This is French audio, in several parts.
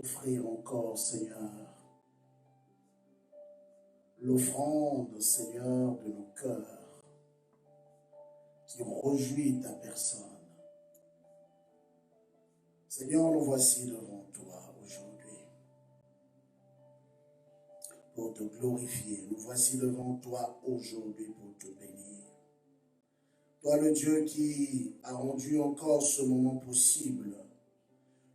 t'offrir encore, Seigneur, l'offrande, Seigneur, de nos cœurs, qui réjouit ta personne. Seigneur, nous voici devant toi aujourd'hui pour te glorifier. Nous voici devant toi aujourd'hui pour te bénir. Toi, le Dieu qui a rendu encore ce moment possible,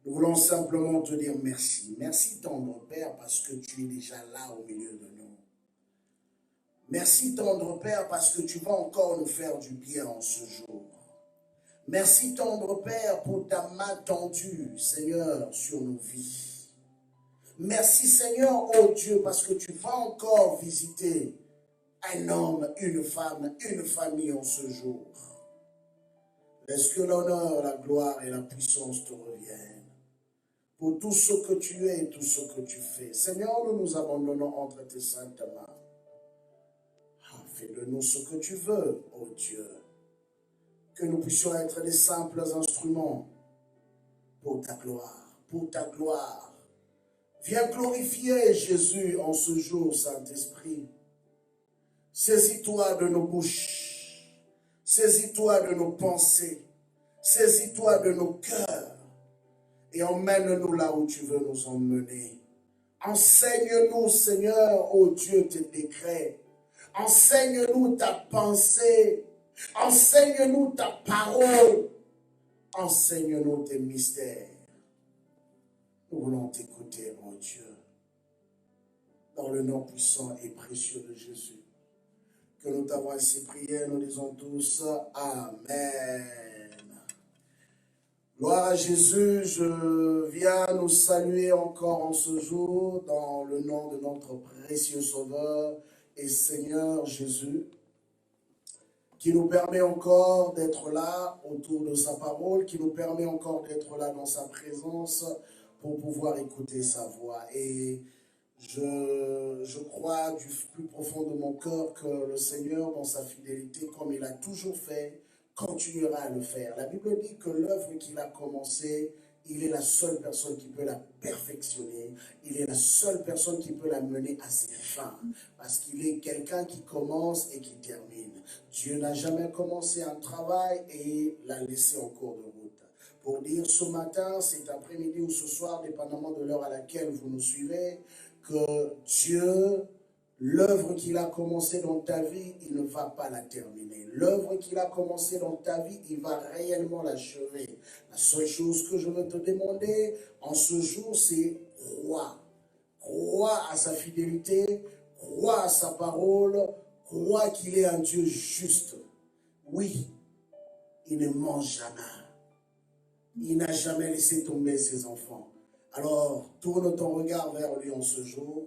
nous voulons simplement te dire merci. Merci, tendre Père, parce que tu es déjà là au milieu de nous. Merci, tendre Père, parce que tu vas encore nous faire du bien en ce jour. Merci, tendre Père, pour ta main tendue, Seigneur, sur nos vies. Merci, Seigneur, oh Dieu, parce que tu vas encore visiter un homme, une femme, une famille en ce jour. Laisse que l'honneur, la gloire et la puissance te reviennent. Pour tout ce que tu es et tout ce que tu fais. Seigneur, nous nous abandonnons entre tes saintes mains. Fais de nous ce que tu veux, ô Dieu. Que nous puissions être des simples instruments pour ta gloire, pour ta gloire. Viens glorifier Jésus en ce jour, Saint-Esprit. Saisis-toi de nos bouches, saisis-toi de nos pensées, saisis-toi de nos cœurs et emmène-nous là où tu veux nous emmener. Enseigne-nous, Seigneur, ô Dieu, tes décrets. Enseigne-nous ta pensée. Enseigne-nous ta parole. Enseigne-nous tes mystères. Nous voulons t'écouter, mon Dieu. Dans le nom puissant et précieux de Jésus. Que nous t'avons ainsi prié, nous disons tous Amen. Gloire à Jésus, je viens nous saluer encore en ce jour dans le nom de notre précieux Sauveur et Seigneur Jésus, qui nous permet encore d'être là autour de sa parole, qui nous permet encore d'être là dans sa présence pour pouvoir écouter sa voix. Et je crois du plus profond de mon cœur que le Seigneur, dans sa fidélité, comme il a toujours fait, continuera à le faire. La Bible dit que l'œuvre qu'il a commencée, il est la seule personne qui peut la perfectionner. Il est la seule personne qui peut la mener à ses fins. Parce qu'il est quelqu'un qui commence et qui termine. Dieu n'a jamais commencé un travail et l'a laissé en cours de route. Pour dire ce matin, cet après-midi ou ce soir, dépendamment de l'heure à laquelle vous nous suivez, que Dieu, l'œuvre qu'il a commencée dans ta vie, il ne va pas la terminer. L'œuvre qu'il a commencée dans ta vie, il va réellement l'achever. La seule chose que je veux te demander en ce jour, c'est crois. Crois à sa fidélité, crois à sa parole, crois qu'il est un Dieu juste. Oui, il ne ment jamais. Il n'a jamais laissé tomber ses enfants. Alors, tourne ton regard vers lui en ce jour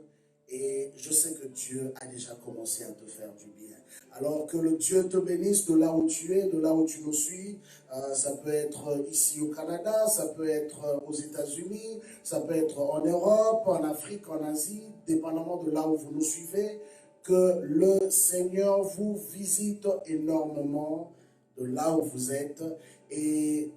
et je sais que Dieu a déjà commencé à te faire du bien. Alors que le Dieu te bénisse de là où tu es, de là où tu nous suis. Ça peut être ici au Canada, ça peut être aux États-Unis, ça peut être en Europe, en Afrique, en Asie, dépendamment de là où vous nous suivez. Que le Seigneur vous visite énormément de là où vous êtes. Et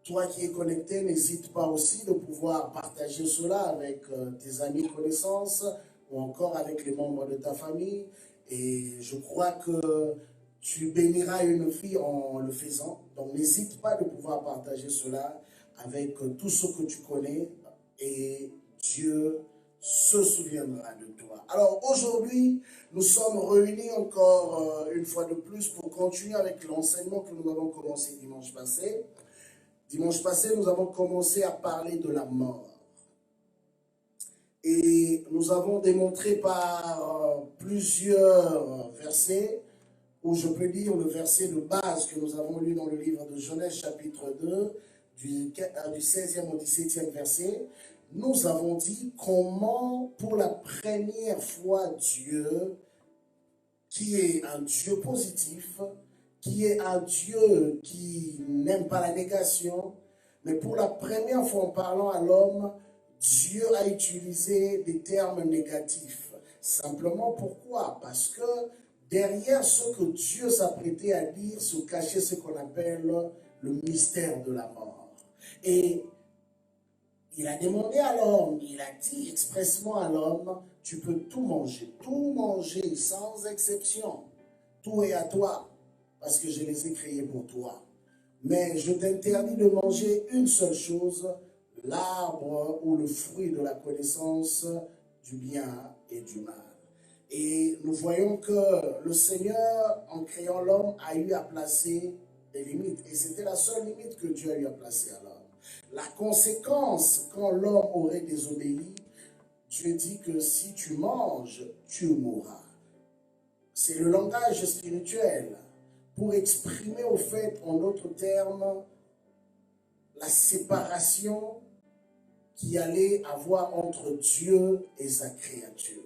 toi qui es connecté, n'hésite pas aussi de pouvoir partager cela avec tes amis, connaissances ou encore avec les membres de ta famille. Et je crois que tu béniras une vie en le faisant. Donc n'hésite pas de pouvoir partager cela avec tout ce que tu connais et Dieu se souviendra de toi. Alors aujourd'hui, nous sommes réunis encore une fois de plus pour continuer avec l'enseignement que nous avons commencé dimanche passé. Dimanche passé, nous avons commencé à parler de la mort. Et nous avons démontré par plusieurs versets, ou je peux dire le verset de base que nous avons lu dans le livre de Genèse chapitre 2, du 16e au 17e verset, nous avons dit comment pour la première fois Dieu, qui est un Dieu positif, qui est un Dieu qui n'aime pas la négation, mais pour la première fois en parlant à l'homme, Dieu a utilisé des termes négatifs. Simplement pourquoi? Parce que derrière ce que Dieu s'apprêtait à dire se cachait ce qu'on appelle le mystère de la mort. Et Il a demandé à l'homme, il a dit expressement à l'homme, tu peux tout manger sans exception. Tout est à toi, parce que je les ai créés pour toi. Mais je t'interdis de manger une seule chose, l'arbre ou le fruit de la connaissance du bien et du mal. Et nous voyons que le Seigneur, en créant l'homme, a eu à placer des limites. Et c'était la seule limite que Dieu a eu à placer à l'homme. La conséquence, quand l'homme aurait désobéi, Dieu dit que si tu manges, tu mourras. C'est le langage spirituel pour exprimer au fait, en d'autres termes, la séparation qui allait avoir entre Dieu et sa créature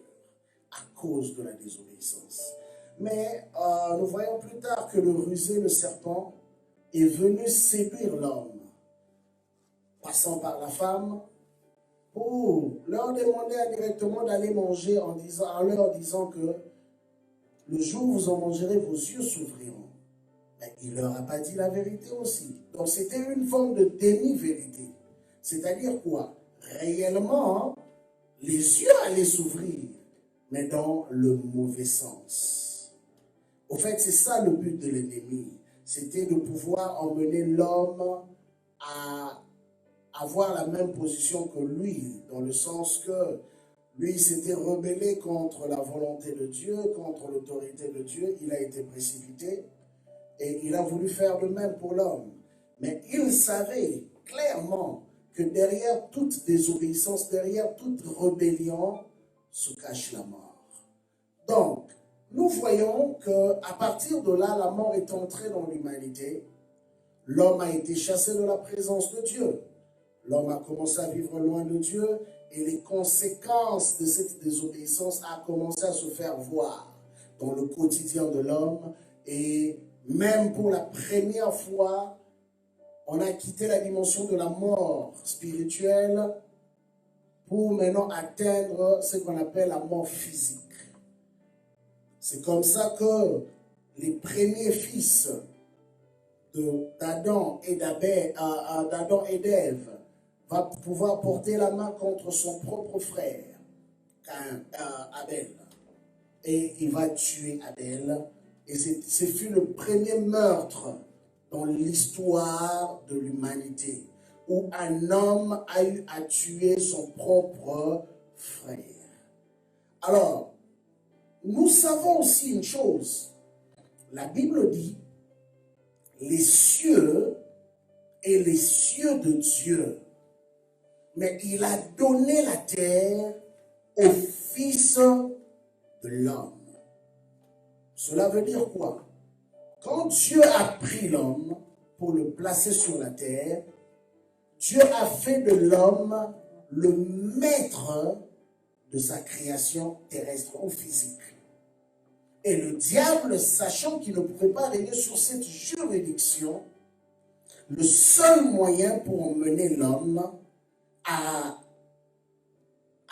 à cause de la désobéissance. Mais nous voyons plus tard que le rusé, le serpent, est venu séduire l'homme, passant par la femme, pour leur demander indirectement d'aller manger en leur disant que le jour où vous en mangerez, vos yeux s'ouvriront. Mais il ne leur a pas dit la vérité aussi. Donc c'était une forme de demi-vérité. C'est-à-dire quoi? Réellement, les yeux allaient s'ouvrir, mais dans le mauvais sens. Au fait, c'est ça le but de l'ennemi. C'était de pouvoir emmener l'homme à avoir la même position que lui, dans le sens que lui s'était rebellé contre la volonté de Dieu, contre l'autorité de Dieu. Il a été précipité et il a voulu faire le même pour l'homme. Mais il savait clairement que derrière toute désobéissance, derrière toute rébellion, se cache la mort. Donc, nous voyons qu'à partir de là, la mort est entrée dans l'humanité. L'homme a été chassé de la présence de Dieu. L'homme a commencé à vivre loin de Dieu et les conséquences de cette désobéissance ont commencé à se faire voir dans le quotidien de l'homme. Et même pour la première fois, on a quitté la dimension de la mort spirituelle pour maintenant atteindre ce qu'on appelle la mort physique. C'est comme ça que les premiers fils d'Adam et d'Ève va pouvoir porter la main contre son propre frère, Abel. Et il va tuer Abel. Et ce fut le premier meurtre dans l'histoire de l'humanité, où un homme a eu à tuer son propre frère. Alors, nous savons aussi une chose. La Bible dit, les cieux et les cieux de Dieu. Mais il a donné la terre au Fils de l'homme. Cela veut dire quoi? Quand Dieu a pris l'homme pour le placer sur la terre, Dieu a fait de l'homme le maître de sa création terrestre ou physique. Et le diable, sachant qu'il ne pouvait pas régner sur cette juridiction, le seul moyen pour emmener l'homme à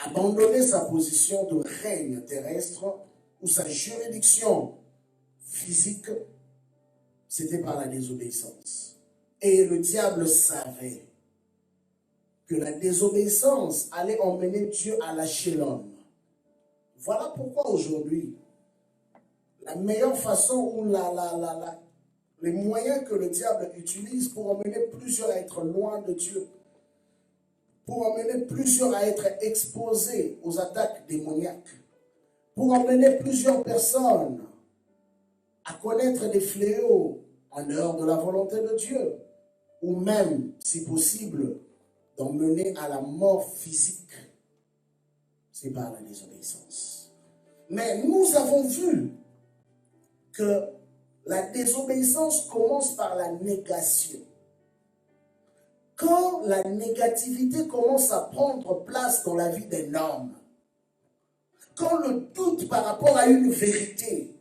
abandonner sa position de règne terrestre ou sa juridiction physique, c'était par la désobéissance. Et le diable savait que la désobéissance allait emmener Dieu à lâcher l'homme. Voilà pourquoi aujourd'hui, la meilleure façon ou les moyens que le diable utilise pour emmener plusieurs à être loin de Dieu, pour emmener plusieurs à être exposés aux attaques démoniaques, pour emmener plusieurs personnes à connaître des fléaux en dehors de la volonté de Dieu, ou même, si possible, d'emmener à la mort physique, c'est par la désobéissance. Mais nous avons vu que la désobéissance commence par la négation. Quand la négativité commence à prendre place dans la vie d'un homme, quand le doute par rapport à une vérité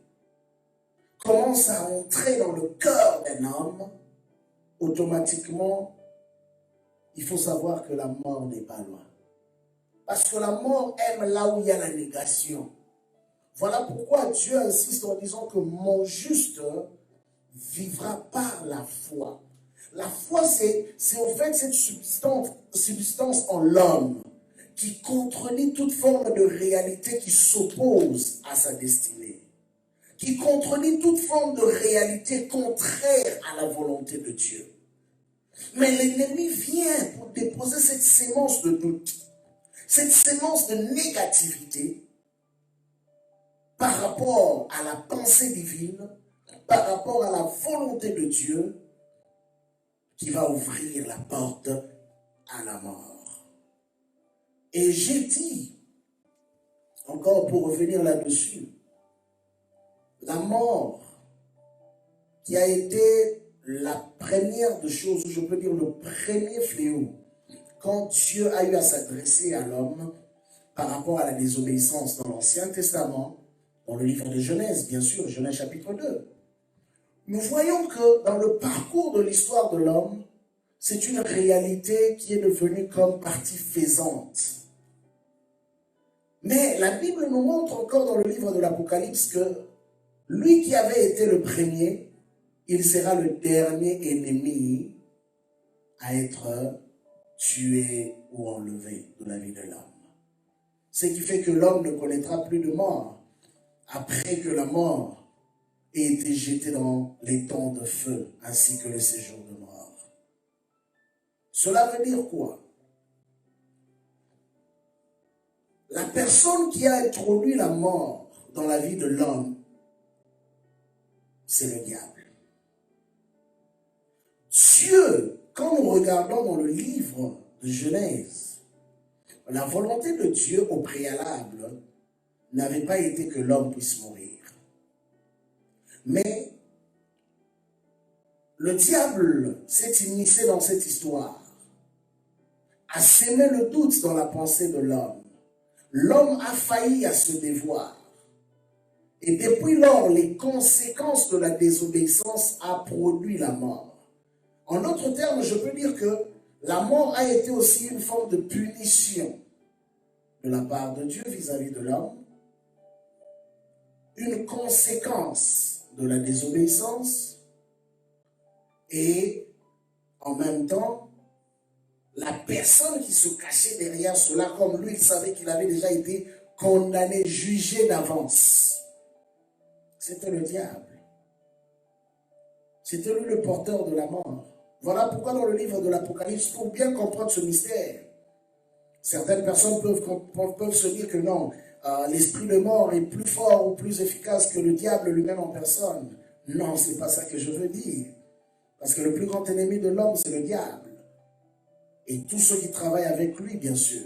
commence à entrer dans le cœur d'un homme, automatiquement, il faut savoir que la mort n'est pas loin. Parce que la mort aime là où il y a la négation. Voilà pourquoi Dieu insiste en disant que mon juste vivra par la foi. La foi, c'est au fait cette substance en l'homme qui contredit toute forme de réalité qui s'oppose à sa destinée, qui contredit toute forme de réalité contraire à la volonté de Dieu. Mais l'ennemi vient pour déposer cette sémence de doute, cette sémence de négativité par rapport à la pensée divine, par rapport à la volonté de Dieu, qui va ouvrir la porte à la mort. Et j'ai dit, encore pour revenir là-dessus, la mort qui a été la première des choses, je peux dire le premier fléau, quand Dieu a eu à s'adresser à l'homme par rapport à la désobéissance dans l'Ancien Testament, dans le livre de Genèse, bien sûr, Genèse chapitre 2. Nous voyons que dans le parcours de l'histoire de l'homme, c'est une réalité qui est devenue comme partie faisante. Mais la Bible nous montre encore dans le livre de l'Apocalypse que lui qui avait été le premier, il sera le dernier ennemi à être tué ou enlevé de la vie de l'homme. Ce qui fait que l'homme ne connaîtra plus de mort après que la mort ait été jetée dans les temps de feu ainsi que le séjour de mort. Cela veut dire quoi? La personne qui a introduit la mort dans la vie de l'homme, c'est le diable. Dieu, quand nous regardons dans le livre de Genèse, la volonté de Dieu au préalable n'avait pas été que l'homme puisse mourir. Mais le diable s'est immiscé dans cette histoire, a sémé le doute dans la pensée de l'homme. L'homme a failli à se dévoir. Et depuis lors, les conséquences de la désobéissance a produit la mort. En d'autres termes, je peux dire que la mort a été aussi une forme de punition de la part de Dieu vis-à-vis de l'homme, une conséquence de la désobéissance et en même temps, la personne qui se cachait derrière cela, comme lui, il savait qu'il avait déjà été condamné, jugé d'avance. C'était le diable. C'était lui le porteur de la mort. Voilà pourquoi dans le livre de l'Apocalypse, pour bien comprendre ce mystère, certaines personnes peuvent se dire que non, l'esprit de mort est plus fort ou plus efficace que le diable lui-même en personne. Non, ce n'est pas ça que je veux dire. Parce que le plus grand ennemi de l'homme, c'est le diable. Et tous ceux qui travaillent avec lui, bien sûr.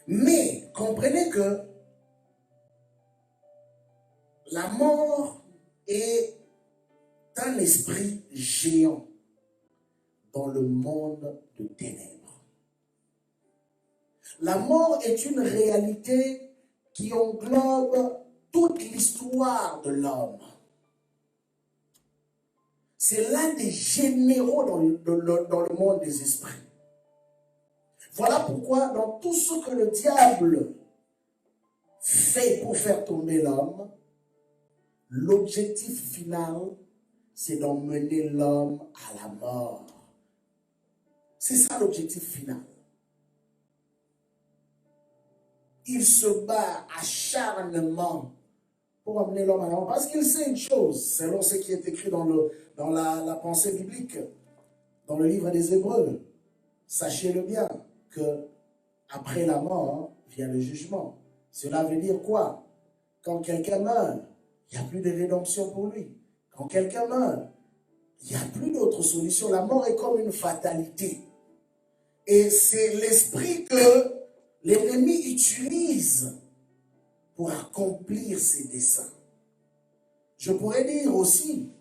Mais comprenez que la mort est un esprit géant dans le monde de ténèbres. La mort est une réalité qui englobe toute l'histoire de l'homme. C'est l'un des généraux dans le monde des esprits. Voilà pourquoi dans tout ce que le diable fait pour faire tomber l'homme, l'objectif final, c'est d'emmener l'homme à la mort. C'est ça l'objectif final. Il se bat acharnement pour emmener l'homme à la mort. Parce qu'il sait une chose, selon ce qui est écrit dans la pensée biblique, dans le livre des Hébreux. Sachez-le bien, que après la mort vient le jugement. Cela veut dire quoi? Quand quelqu'un meurt, il n'y a plus de rédemption pour lui. Quand quelqu'un meurt, il n'y a plus d'autre solution. La mort est comme une fatalité. Et c'est l'esprit que l'ennemi utilise pour accomplir ses desseins. Je pourrais dire aussi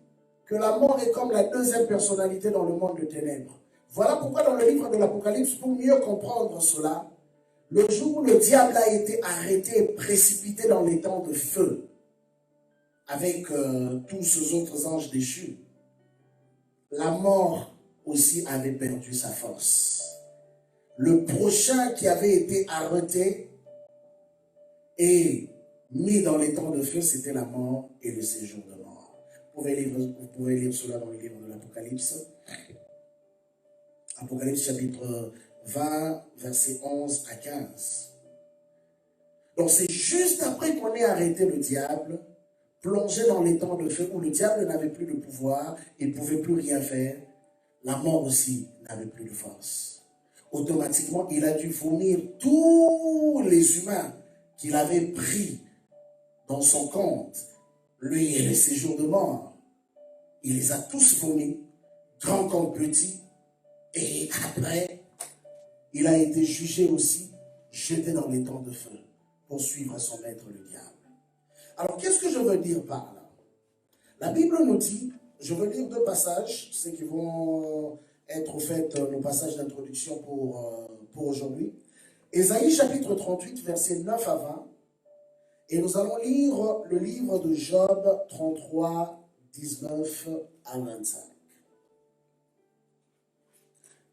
que la mort est comme la deuxième personnalité dans le monde de ténèbres. Voilà pourquoi dans le livre de l'Apocalypse, pour mieux comprendre cela, le jour où le diable a été arrêté et précipité dans les temps de feu, avec tous ces autres anges déchus, la mort aussi avait perdu sa force. Le prochain qui avait été arrêté et mis dans les temps de feu, c'était la mort et le séjour de mort. Vous pouvez lire cela dans le livre de l'Apocalypse. Apocalypse chapitre 20, versets 11 à 15. Donc c'est juste après qu'on ait arrêté le diable, plongé dans les temps de feu où le diable n'avait plus de pouvoir, il ne pouvait plus rien faire, la mort aussi n'avait plus de force. Automatiquement, il a dû vomir tous les humains qu'il avait pris dans son compte, lui et les séjours de mort. Il les a tous vomis, grands comme petits, et après, il a été jugé aussi, jeté dans les temps de feu, pour suivre son maître le diable. Alors, qu'est-ce que je veux dire par là? La Bible nous dit, je veux lire deux passages, ceux qui vont être au fait nos passages d'introduction pour aujourd'hui. Ésaïe chapitre 38, versets 9 à 20. Et nous allons lire le livre de Job 33, 19 à 25.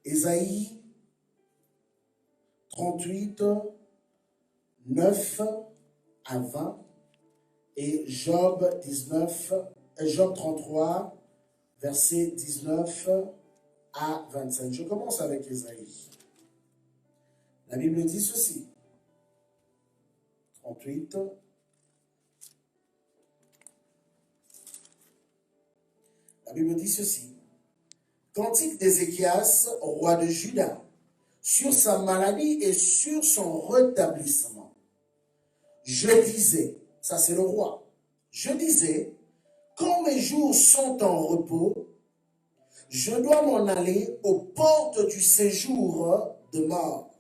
Ésaïe 38, 9 à 20 et Job 33, verset 19 à 25. Je commence avec Ésaïe. La Bible dit ceci. 38. La Bible dit ceci. Cantique d'Ézéchias, roi de Juda, sur sa maladie et sur son rétablissement. Je disais, ça c'est le roi, je disais, quand mes jours sont en repos, je dois m'en aller aux portes du séjour de mort.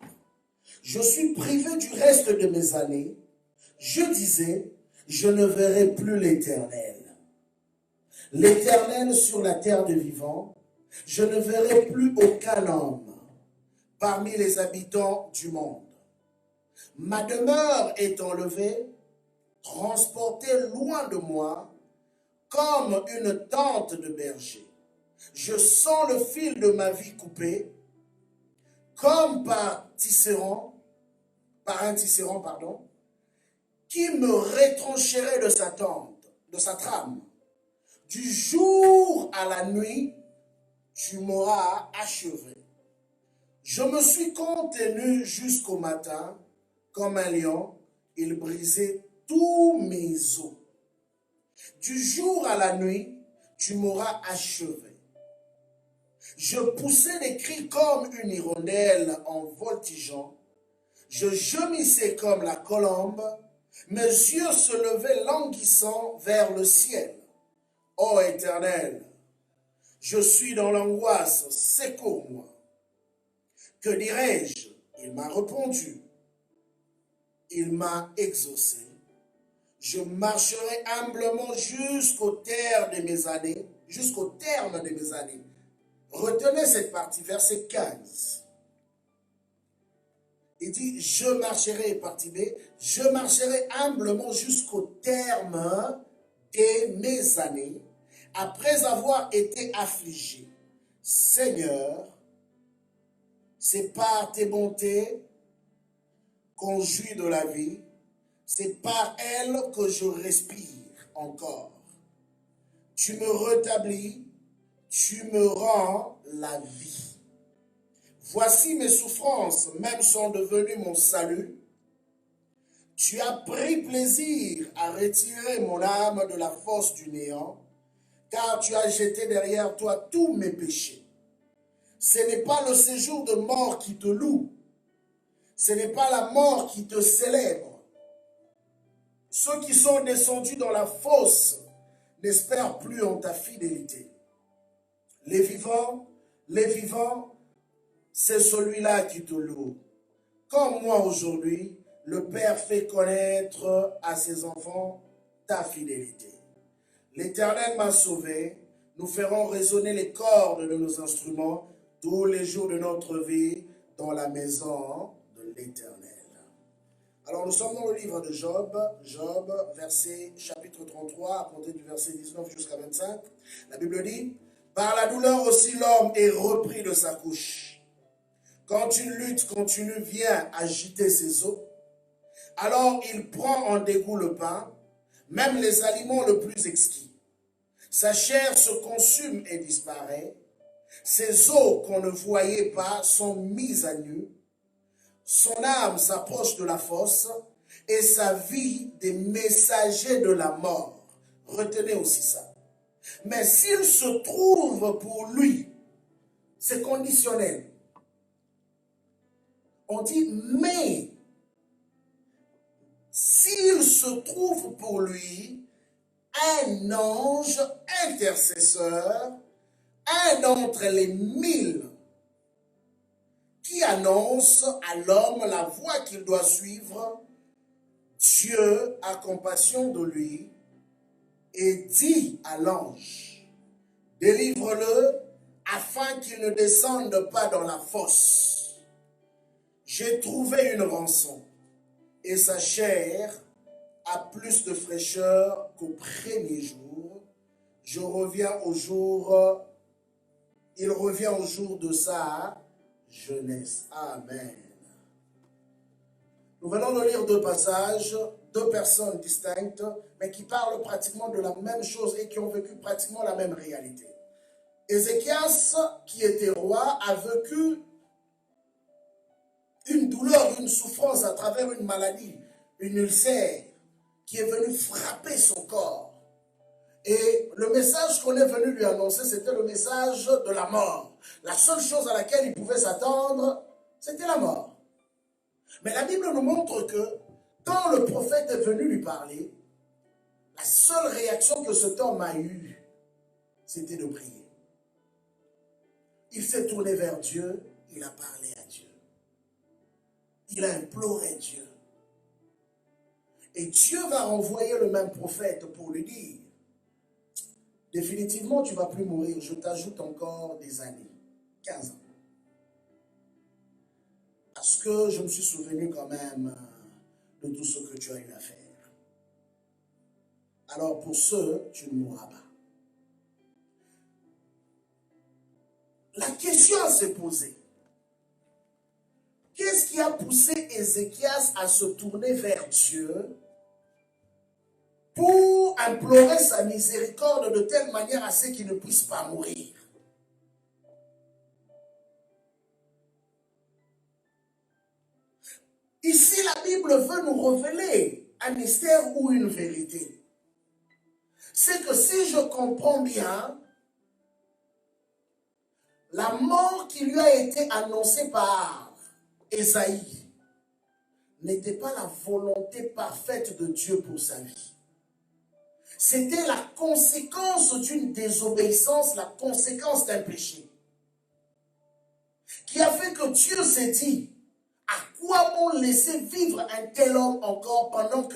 Je suis privé du reste de mes années. Je disais, je ne verrai plus l'Éternel. L'Éternel sur la terre des vivants, je ne verrai plus aucun homme parmi les habitants du monde. Ma demeure est enlevée, transportée loin de moi, comme une tente de berger. Je sens le fil de ma vie coupé, comme par un tisserand, qui me retrancherait de sa tente, de sa trame. Du jour à la nuit, tu m'auras achevé. Je me suis contenu jusqu'au matin, comme un lion, il brisait tous mes os. Du jour à la nuit, tu m'auras achevé. Je poussais des cris comme une hirondelle en voltigeant. Je gémissais comme la colombe. Mes yeux se levaient languissant vers le ciel. Ô Éternel, je suis dans l'angoisse, secours-moi. Que dirais-je? Il m'a répondu. Il m'a exaucé. Je marcherai humblement jusqu'au terme de mes années. Jusqu'au terme de mes années. Retenez cette partie, verset 15. Il dit, je marcherai, partie B, je marcherai humblement jusqu'au terme de mes années, après avoir été affligé. Seigneur, c'est par tes bontés qu'on jouit de la vie, c'est par elle que je respire encore. Tu me rétablis, tu me rends la vie. Voici mes souffrances, même sont devenues mon salut. Tu as pris plaisir à retirer mon âme de la fosse du néant, car tu as jeté derrière toi tous mes péchés. Ce n'est pas le séjour de mort qui te loue, ce n'est pas la mort qui te célèbre. Ceux qui sont descendus dans la fosse n'espèrent plus en ta fidélité. Les vivants, c'est celui-là qui te loue. Comme moi aujourd'hui, le Père fait connaître à ses enfants ta fidélité. L'Éternel m'a sauvé. Nous ferons résonner les cordes de nos instruments tous les jours de notre vie dans la maison de l'Éternel. Alors nous sommes dans le livre de Job, chapitre 33, à compter du verset 19 jusqu'à 25. La Bible dit, « Par la douleur aussi l'homme est repris de sa couche. Quand une lutte continue vient agiter ses os, alors il prend en dégoût le pain, même les aliments le plus exquis. Sa chair se consume et disparaît. Ses os qu'on ne voyait pas sont mis à nu. Son âme s'approche de la fosse et sa vie des messagers de la mort. Retenez aussi ça. Mais s'il se trouve pour lui, c'est conditionnel. On dit, mais s'il se trouve pour lui un ange intercesseur, un d'entre les 1000, qui annonce à l'homme la voie qu'il doit suivre, Dieu a compassion de lui et dit à l'ange, délivre-le afin qu'il ne descende pas dans la fosse. J'ai trouvé une rançon et sa chair a plus de fraîcheur qu'au premier jour. Il revient au jour de sa jeunesse. Amen. Nous venons de lire deux passages, deux personnes distinctes, mais qui parlent pratiquement de la même chose et qui ont vécu pratiquement la même réalité. Ézéchias, qui était roi, a vécu une douleur, une souffrance à travers une maladie, une ulcère, qui est venue frapper son corps. Et le message qu'on est venu lui annoncer, c'était le message de la mort. La seule chose à laquelle il pouvait s'attendre, c'était la mort. Mais la Bible nous montre que quand le prophète est venu lui parler, la seule réaction que cet homme a eue, c'était de prier. Il s'est tourné vers Dieu, il a parlé à Dieu. Il a imploré Dieu. Et Dieu va renvoyer le même prophète pour lui dire, définitivement, tu ne vas plus mourir, je t'ajoute encore des années, 15 ans. Parce que je me suis souvenu quand même de tout ce que tu as eu à faire. Alors pour ce, tu ne mourras pas. La question à se poser, qu'est-ce qui a poussé Ézéchias à se tourner vers Dieu pour implorer sa miséricorde de telle manière à ce qu'il ne puisse pas mourir? Ici, la Bible veut nous révéler un mystère ou une vérité. C'est que si je comprends bien, la mort qui lui a été annoncée par Ésaïe n'était pas la volonté parfaite de Dieu pour sa vie. C'était la conséquence d'une désobéissance, la conséquence d'un péché, qui a fait que Dieu s'est dit, à quoi bon laisser vivre un tel homme encore pendant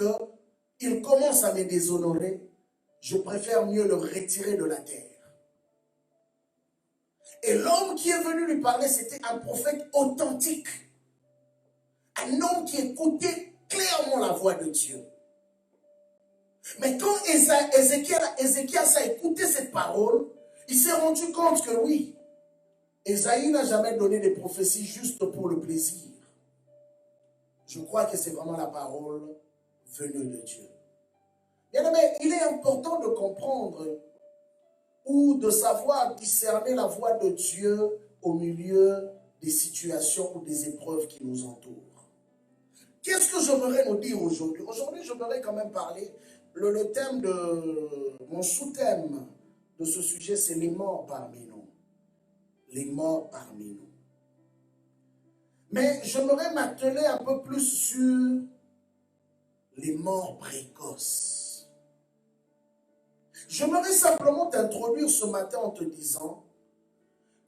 qu'il commence à me déshonorer? Je préfère mieux le retirer de la terre. Et l'homme qui est venu lui parler, c'était un prophète authentique. Un homme qui écoutait clairement la voix de Dieu. Mais quand Ézéchias a écouté cette parole, il s'est rendu compte que oui, Ésaïe n'a jamais donné des prophéties juste pour le plaisir. Je crois que c'est vraiment la parole venue de Dieu. Bien aimé, il est important de comprendre ou de savoir discerner la voix de Dieu au milieu des situations ou des épreuves qui nous entourent. Qu'est-ce que j'aimerais nous dire aujourd'hui? Aujourd'hui, j'aimerais quand même parler, le thème de, mon sous-thème de ce sujet, c'est les morts parmi nous. Les morts parmi nous. Mais j'aimerais m'atteler un peu plus sur les morts précoces. J'aimerais simplement t'introduire ce matin en te disant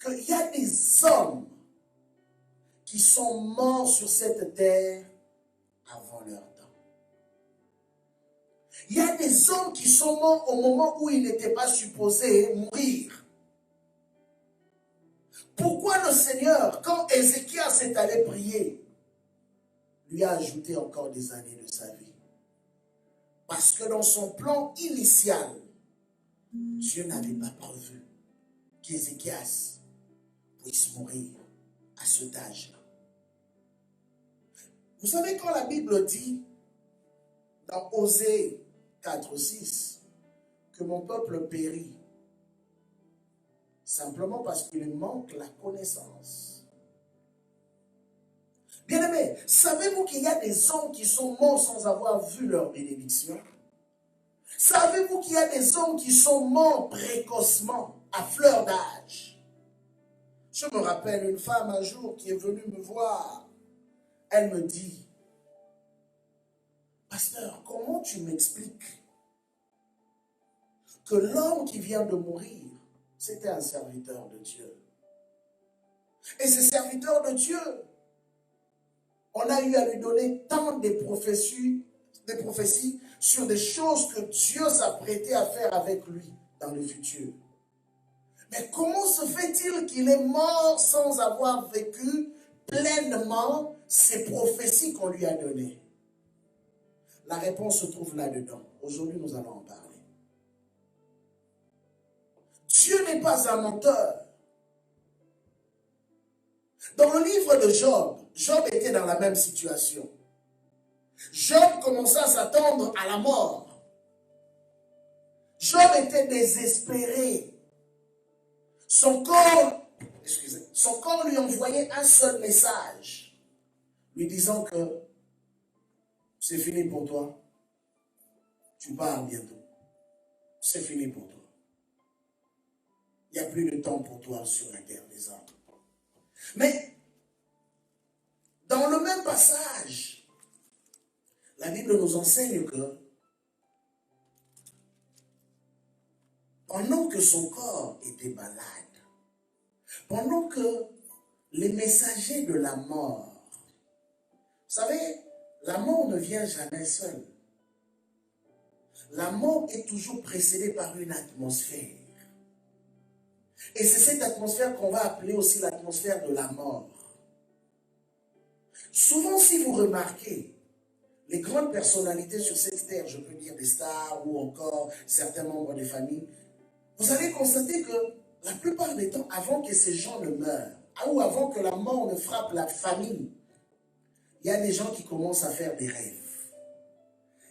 qu'il y a des hommes qui sont morts sur cette terre avant leur temps. Il y a des hommes qui sont morts au moment où ils n'étaient pas supposés mourir. Pourquoi le Seigneur, quand Ézéchias est allé prier, lui a ajouté encore des années de sa vie? Parce que dans son plan initial, Dieu n'avait pas prévu qu'Ézéchias puisse mourir à cet âge-là. Vous savez, quand la Bible dit, dans Osée 4, 6, que mon peuple périt simplement parce qu'il manque la connaissance. Bien-aimés, savez-vous qu'il y a des hommes qui sont morts sans avoir vu leur bénédiction? Savez-vous qu'il y a des hommes qui sont morts précocement, à fleur d'âge? Je me rappelle une femme un jour qui est venue me voir. Elle me dit, pasteur, comment tu m'expliques que l'homme qui vient de mourir, c'était un serviteur de Dieu? Et ce serviteur de Dieu, on a eu à lui donner tant de prophéties sur des choses que Dieu s'apprêtait à faire avec lui dans le futur. Mais comment se fait-il qu'il est mort sans avoir vécu pleinement ces prophéties qu'on lui a données? La réponse se trouve là-dedans. Aujourd'hui, nous allons en parler. Dieu n'est pas un menteur. Dans le livre de Job, Job était dans la même situation. Job commença à s'attendre à la mort. Job était désespéré. Son corps lui envoyait un seul message, lui disant que c'est fini pour toi. Tu pars bientôt. C'est fini pour toi. Il n'y a plus de temps pour toi sur la terre des hommes. Mais, dans le même passage, la Bible nous enseigne que pendant que son corps était malade, pendant que les messagers de la mort, vous savez, la mort ne vient jamais seule. La mort est toujours précédée par une atmosphère. Et c'est cette atmosphère qu'on va appeler aussi l'atmosphère de la mort. Souvent, si vous remarquez, les grandes personnalités sur cette terre, je peux dire des stars ou encore certains membres des familles, vous allez constater que la plupart des temps, avant que ces gens ne meurent, ou avant que la mort ne frappe la famille, il y a des gens qui commencent à faire des rêves.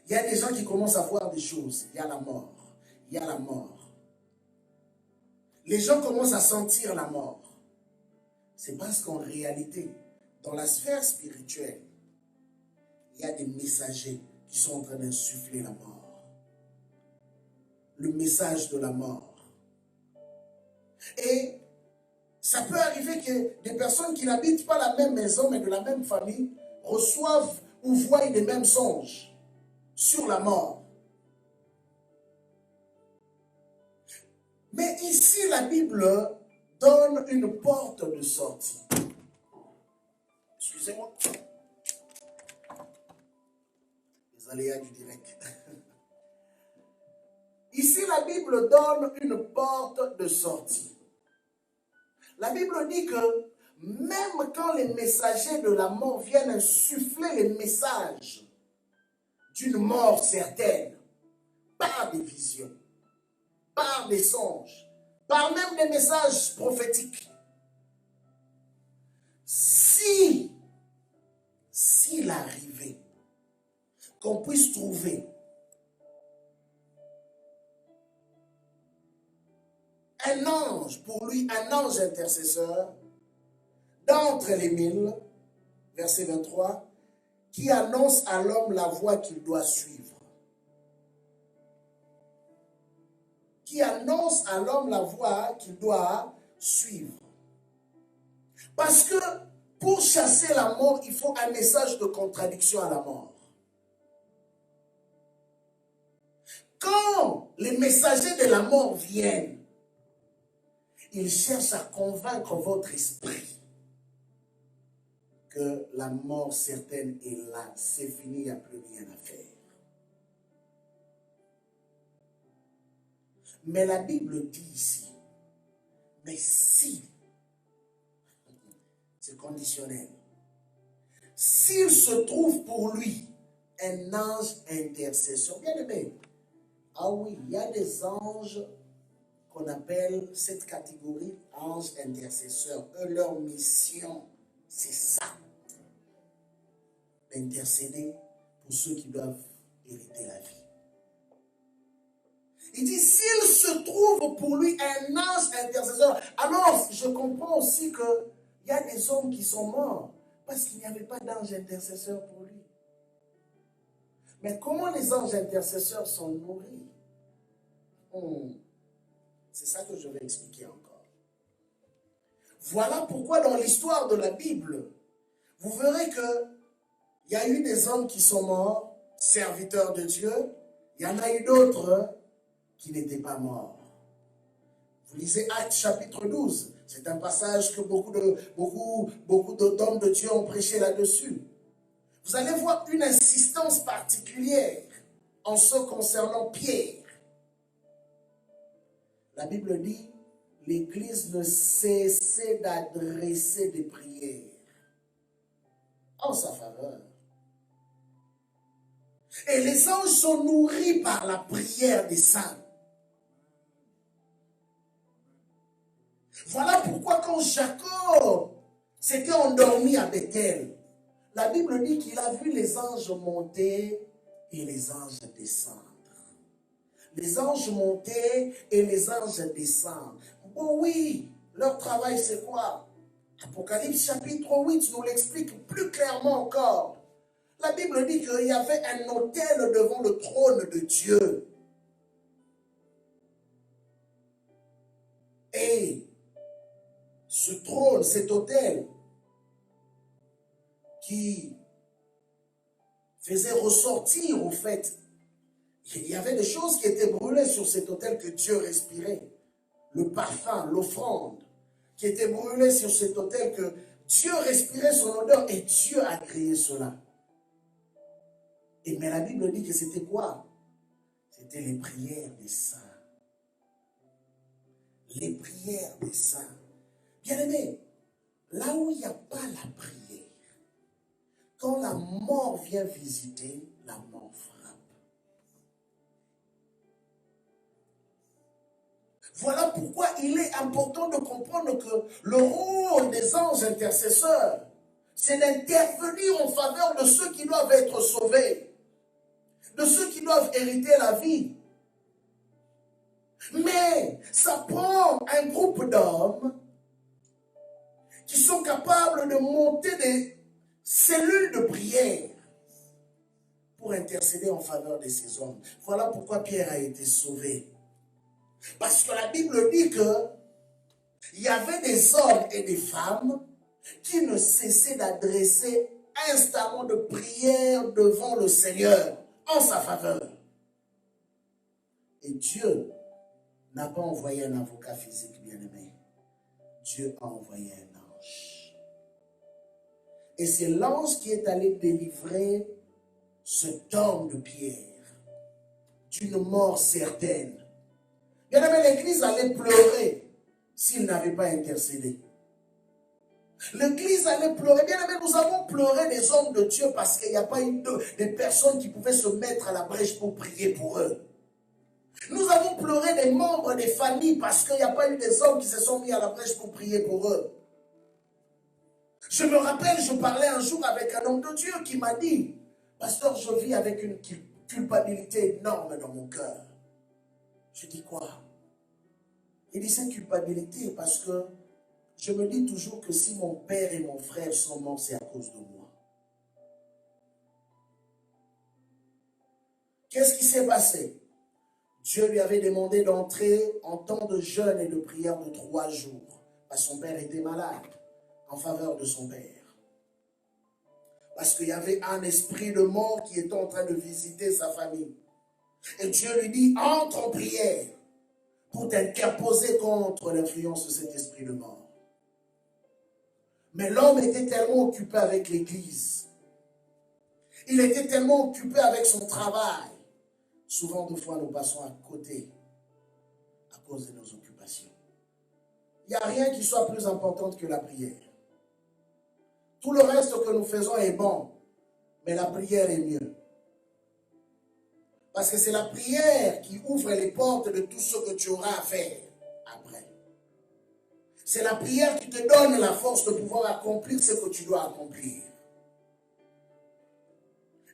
Il y a des gens qui commencent à voir des choses. Il y a la mort. Il y a la mort. Les gens commencent à sentir la mort. C'est parce qu'en réalité, dans la sphère spirituelle, il y a des messagers qui sont en train d'insuffler la mort. Le message de la mort. Et ça peut arriver que des personnes qui n'habitent pas la même maison, mais de la même famille, reçoivent ou voient les mêmes songes sur la mort. Mais ici, la Bible donne une porte de sortie. Excusez-moi. Les aléas du direct. Ici, la Bible donne une porte de sortie. La Bible dit que même quand les messagers de la mort viennent insuffler les messages d'une mort certaine, par des visions, par des songes, par même des messages prophétiques, s'il arrivait qu'on puisse trouver un ange, pour lui, un ange intercesseur, d'entre les mille, verset 23, qui annonce à l'homme la voie qu'il doit suivre. Qui annonce à l'homme la voie qu'il doit suivre. Parce que pour chasser la mort, il faut un message de contradiction à la mort. Quand les messagers de la mort viennent, ils cherchent à convaincre votre esprit que la mort certaine est là, c'est fini, il n'y a plus rien à faire. Mais la Bible dit ici, mais si, c'est conditionnel, s'il se trouve pour lui un ange intercesseur, bien aimé, ah oui, il y a des anges qu'on appelle cette catégorie anges intercesseurs. Eux, leur mission, c'est ça. D'intercéder pour ceux qui doivent hériter la vie. Il dit, s'il se trouve pour lui un ange intercesseur, alors je comprends aussi qu'il y a des hommes qui sont morts parce qu'il n'y avait pas d'ange intercesseur pour lui. Mais comment les anges intercesseurs sont nourris? C'est ça que je vais expliquer encore. Voilà pourquoi dans l'histoire de la Bible, vous verrez qu'il y a eu des hommes qui sont morts, serviteurs de Dieu. Il y en a eu d'autres qui n'étaient pas morts. Vous lisez Actes chapitre 12. C'est un passage que beaucoup d'hommes de Dieu ont prêché là-dessus. Vous allez voir une insistance particulière en ce concernant Pierre. La Bible dit, l'Église ne cessait d'adresser des prières en sa faveur. Et les anges sont nourris par la prière des saints. Voilà pourquoi quand Jacob s'était endormi à Bethel, la Bible dit qu'il a vu les anges monter et les anges descendre. Les anges monter et les anges descendre. Bon oui, leur travail c'est quoi? Apocalypse chapitre 8 nous l'explique plus clairement encore. La Bible dit qu'il y avait un autel devant le trône de Dieu. Et ce trône, cet autel, qui faisait ressortir, au fait, il y avait des choses qui étaient brûlées sur cet autel que Dieu respirait. Le parfum, l'offrande, qui était brûlée sur cet autel que Dieu respirait son odeur et Dieu a créé cela. Mais la Bible dit que c'était quoi? C'était les prières des saints. Les prières des saints. Bien-aimés, là où il n'y a pas la prière, quand la mort vient visiter, la mort frappe. Voilà pourquoi il est important de comprendre que le rôle des anges intercesseurs, c'est d'intervenir en faveur de ceux qui doivent être sauvés, de ceux qui doivent hériter la vie. Mais ça prend un groupe d'hommes qui sont capables de monter des cellules de prière pour intercéder en faveur de ces hommes. Voilà pourquoi Pierre a été sauvé. Parce que la Bible dit qu'il y avait des hommes et des femmes qui ne cessaient d'adresser instamment de prières devant le Seigneur en sa faveur. Et Dieu n'a pas envoyé un avocat physique, bien-aimé. Dieu a envoyé un ange. Et c'est l'ange qui est allé délivrer cet homme de Pierre d'une mort certaine. Bien-aimé, l'Église allait pleurer s'il n'avait pas intercédé. L'Église allait pleurer. Bien-aimé, nous avons pleuré des hommes de Dieu parce qu'il n'y a pas eu des personnes qui pouvaient se mettre à la brèche pour prier pour eux. Nous avons pleuré des membres des familles parce qu'il n'y a pas eu des hommes qui se sont mis à la brèche pour prier pour eux. Je me rappelle, je parlais un jour avec un homme de Dieu qui m'a dit, pasteur, je vis avec une culpabilité énorme dans mon cœur. Je dis quoi? Il dit cette culpabilité parce que je me dis toujours que si mon père et mon frère sont morts, c'est à cause de moi. Qu'est-ce qui s'est passé? Dieu lui avait demandé d'entrer en temps de jeûne et de prière de 3 jours. Parce que son père était malade, en faveur de son père. Parce qu'il y avait un esprit de mort qui était en train de visiter sa famille. Et Dieu lui dit, entre en prière pour t'interposer contre l'influence de cet esprit de mort. Mais l'homme était tellement occupé avec l'église. Il était tellement occupé avec son travail. Souvent, des fois, nous passons à côté à cause de nos occupations. Il n'y a rien qui soit plus important que la prière. Tout le reste que nous faisons est bon, mais la prière est mieux. Parce que c'est la prière qui ouvre les portes de tout ce que tu auras à faire après. C'est la prière qui te donne la force de pouvoir accomplir ce que tu dois accomplir.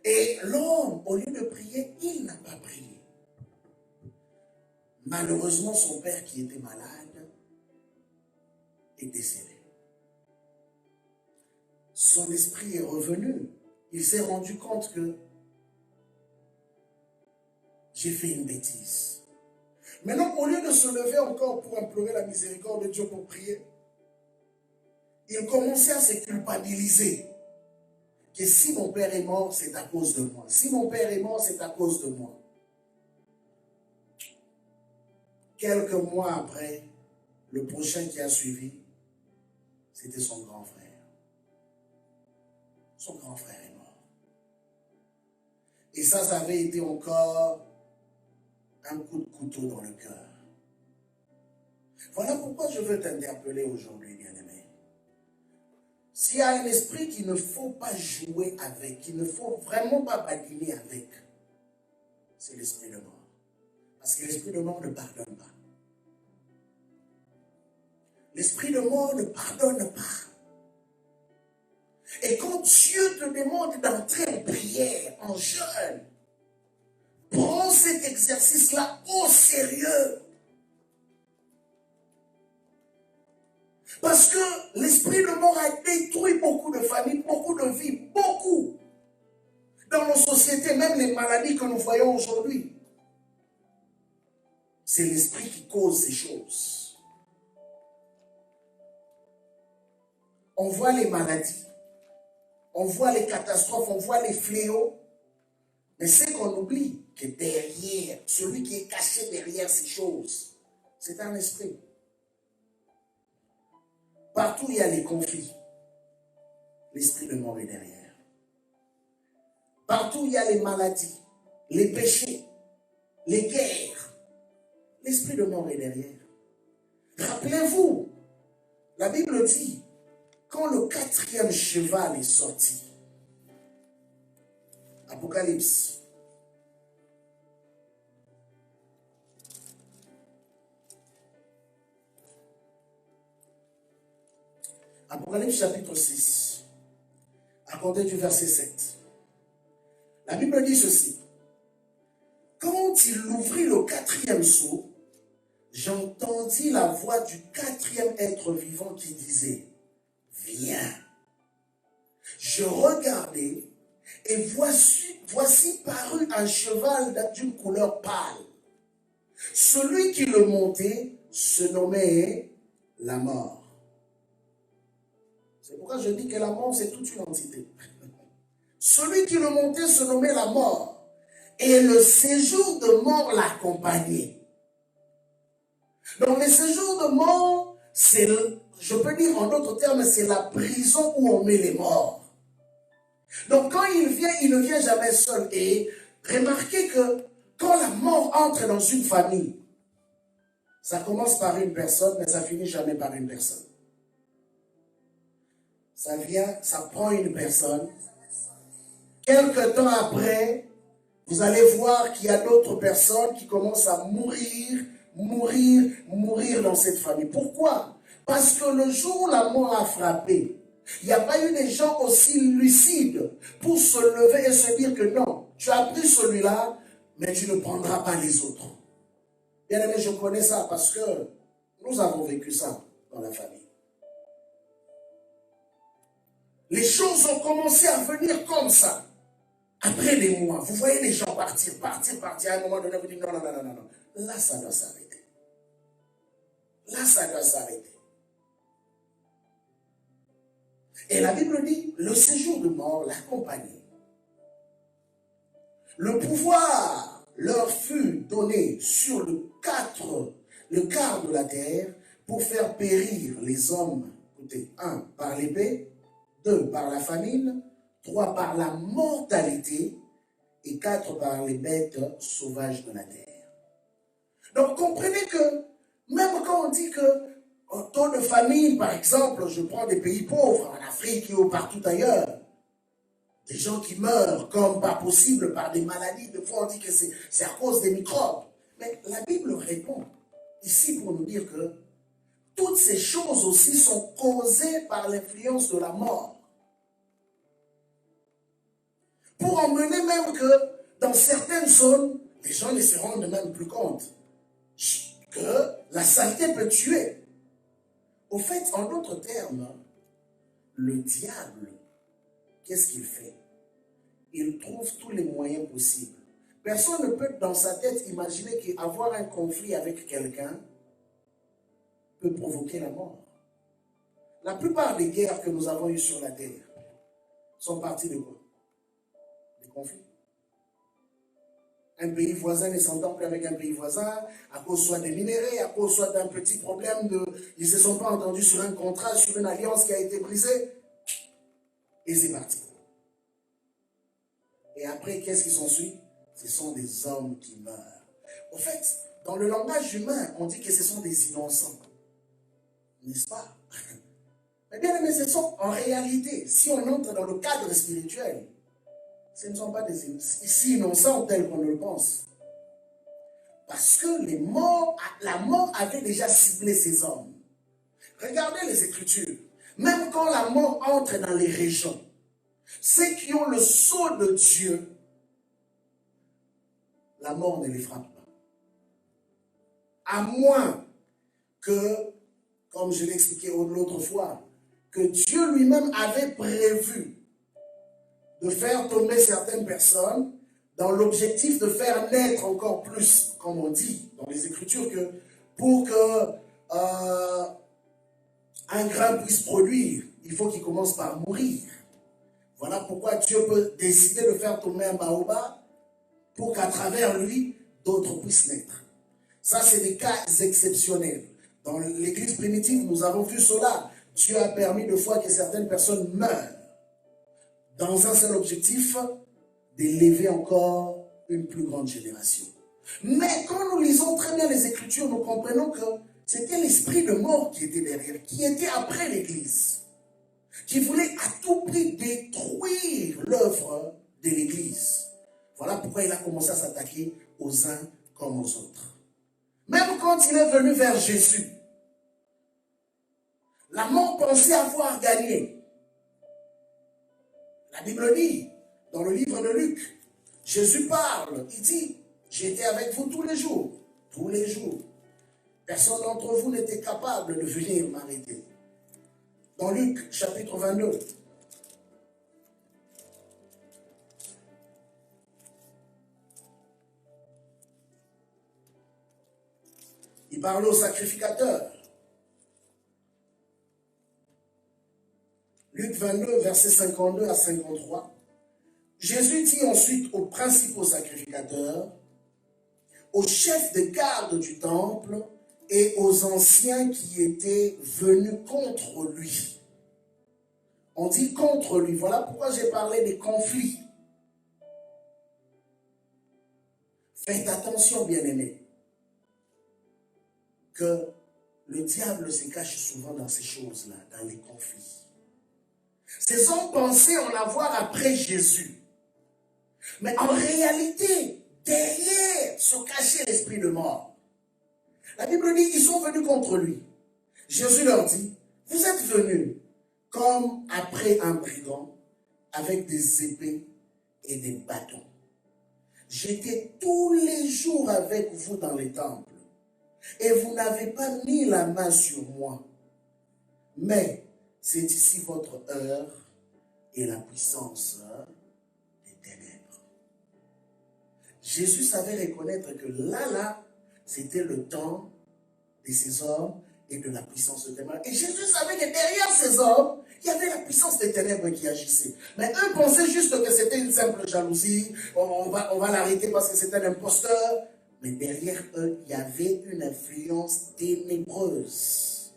Et l'homme, au lieu de prier, il n'a pas prié. Malheureusement, son père qui était malade est décédé. Son esprit est revenu. Il s'est rendu compte que j'ai fait une bêtise. Maintenant, au lieu de se lever encore pour implorer la miséricorde de Dieu, pour prier, il commençait à se culpabiliser. Que si mon père est mort, c'est à cause de moi. Si mon père est mort, c'est à cause de moi. Quelques mois après, le prochain qui a suivi, c'était son grand frère. Son grand frère est mort. Et ça avait été encore un coup de couteau dans le cœur. Voilà pourquoi je veux t'interpeller aujourd'hui, bien-aimé. S'il y a un esprit qu'il ne faut pas jouer avec, qu'il ne faut vraiment pas badiner avec, c'est l'esprit de mort. Parce que l'esprit de mort ne pardonne pas. L'esprit de mort ne pardonne pas. Et quand Dieu te demande d'entrer en prière, en jeûne, prends cet exercice-là au sérieux. Parce que l'esprit de mort a détruit beaucoup de familles, beaucoup de vies, beaucoup. Dans nos sociétés, même les maladies que nous voyons aujourd'hui. C'est l'esprit qui cause ces choses. On voit les maladies, on voit les catastrophes, on voit les fléaux. Mais c'est qu'on oublie que derrière, celui qui est caché derrière ces choses, c'est un esprit. Partout où il y a les conflits, l'esprit de mort est derrière. Partout où il y a les maladies, les péchés, les guerres, l'esprit de mort est derrière. Rappelez-vous, la Bible dit, quand le 4e cheval est sorti, Apocalypse, Apocalypse chapitre 6, à compter du verset 7. La Bible dit ceci. Quand il ouvrit le 4e sceau, j'entendis la voix du 4e être vivant qui disait, viens. Je regardai et voici parut un cheval d'une couleur pâle. Celui qui le montait se nommait la mort. C'est pourquoi je dis que la mort, c'est toute une entité. Celui qui le montait se nommait la mort. Et le séjour de mort l'accompagnait. Donc le séjour de mort, c'est, je peux dire en d'autres termes, c'est la prison où on met les morts. Donc quand il vient, il ne vient jamais seul. Et remarquez que quand la mort entre dans une famille, ça commence par une personne, mais ça finit jamais par une personne. Ça prend une personne. Quelque temps après, vous allez voir qu'il y a d'autres personnes qui commencent à mourir dans cette famille. Pourquoi? Parce que le jour où la mort a frappé, il n'y a pas eu des gens aussi lucides pour se lever et se dire que non, tu as pris celui-là, mais tu ne prendras pas les autres. Bien aimé, je connais ça parce que nous avons vécu ça dans la famille. Les choses ont commencé à venir comme ça. Après des mois, vous voyez les gens partir. À un moment donné, vous dites non. Là, ça doit s'arrêter. Là, ça doit s'arrêter. Et la Bible dit, le séjour de mort l'accompagnait. Le pouvoir leur fut donné sur le quart de la terre pour faire périr les hommes, écoutez, 1 par l'épée, 2 par la famine, 3 par la mortalité et 4 par les bêtes sauvages de la terre. Donc comprenez que même quand on dit que au taux de famine, par exemple, je prends des pays pauvres, en Afrique ou partout ailleurs, des gens qui meurent comme pas possible par des maladies, des fois on dit que c'est à cause des microbes. Mais la Bible répond ici pour nous dire que toutes ces choses aussi sont causées par l'influence de la mort. Pour emmener même que dans certaines zones, les gens ne se rendent même plus compte. que la saleté peut tuer. Au fait, en d'autres termes, le diable, qu'est-ce qu'il fait? Il trouve tous les moyens possibles. Personne ne peut dans sa tête imaginer qu'avoir un conflit avec quelqu'un peut provoquer la mort. La plupart des guerres que nous avons eues sur la terre sont parties de quoi? Des conflits. Un pays voisin ne s'entend plus avec un pays voisin, à cause soit des minéraux, à cause soit d'un petit problème ils ne se sont pas entendus sur un contrat, sur une alliance qui a été brisée. Et c'est parti. Et après, qu'est-ce qui s'ensuit? Ce sont des hommes qui meurent. Au fait, dans le langage humain, on dit que ce sont des innocents. N'est-ce pas? Mais bien aimé, ce sont en réalité, si on entre dans le cadre spirituel, ce ne sont pas des si innocents tels qu'on le pense. Parce que la mort avait déjà ciblé ces hommes. Regardez les Écritures. Même quand la mort entre dans les régions, ceux qui ont le sceau de Dieu, la mort ne les frappe pas. À moins que, comme je l'ai expliqué l'autre fois, que Dieu lui-même avait prévu de faire tomber certaines personnes dans l'objectif de faire naître encore plus, comme on dit dans les Écritures, que pour que un grain puisse produire, il faut qu'il commence par mourir. Voilà pourquoi Dieu peut décider de faire tomber un baobab pour qu'à travers lui, d'autres puissent naître. Ça, c'est des cas exceptionnels. Dans l'Église primitive, nous avons vu cela. Dieu a permis de fois que certaines personnes meurent dans un seul objectif, d'élever encore une plus grande génération. Mais quand nous lisons très bien les Écritures, nous comprenons que c'était l'esprit de mort qui était derrière, qui était après l'Église, qui voulait à tout prix détruire l'œuvre de l'Église. Voilà pourquoi il a commencé à s'attaquer aux uns comme aux autres. Même quand il est venu vers Jésus, la mort pensait avoir gagné. La Bible dit, dans le livre de Luc, Jésus parle, il dit, j'étais avec vous tous les jours, tous les jours. Personne d'entre vous n'était capable de venir m'arrêter. Dans Luc, chapitre 22, il parle au sacrificateur. Luc 22, versets 52 à 53. Jésus dit ensuite aux principaux sacrificateurs, aux chefs de garde du temple et aux anciens qui étaient venus contre lui. On dit contre lui. Voilà pourquoi j'ai parlé des conflits. Faites attention, bien-aimés, que le diable se cache souvent dans ces choses-là, dans les conflits. Ces hommes pensaient en avoir après Jésus. Mais en réalité, derrière se cachait l'esprit de mort. La Bible dit qu'ils sont venus contre lui. Jésus leur dit, vous êtes venus comme après un brigand avec des épées et des bâtons. J'étais tous les jours avec vous dans les temples et vous n'avez pas mis la main sur moi. Mais c'est ici votre heure et la puissance des ténèbres. Jésus savait reconnaître que là, c'était le temps de ces hommes et de la puissance des ténèbres. Et Jésus savait que derrière ces hommes, il y avait la puissance des ténèbres qui agissait. Mais eux pensaient juste que c'était une simple jalousie. On va l'arrêter parce que c'est un imposteur. Mais derrière eux, il y avait une influence ténébreuse.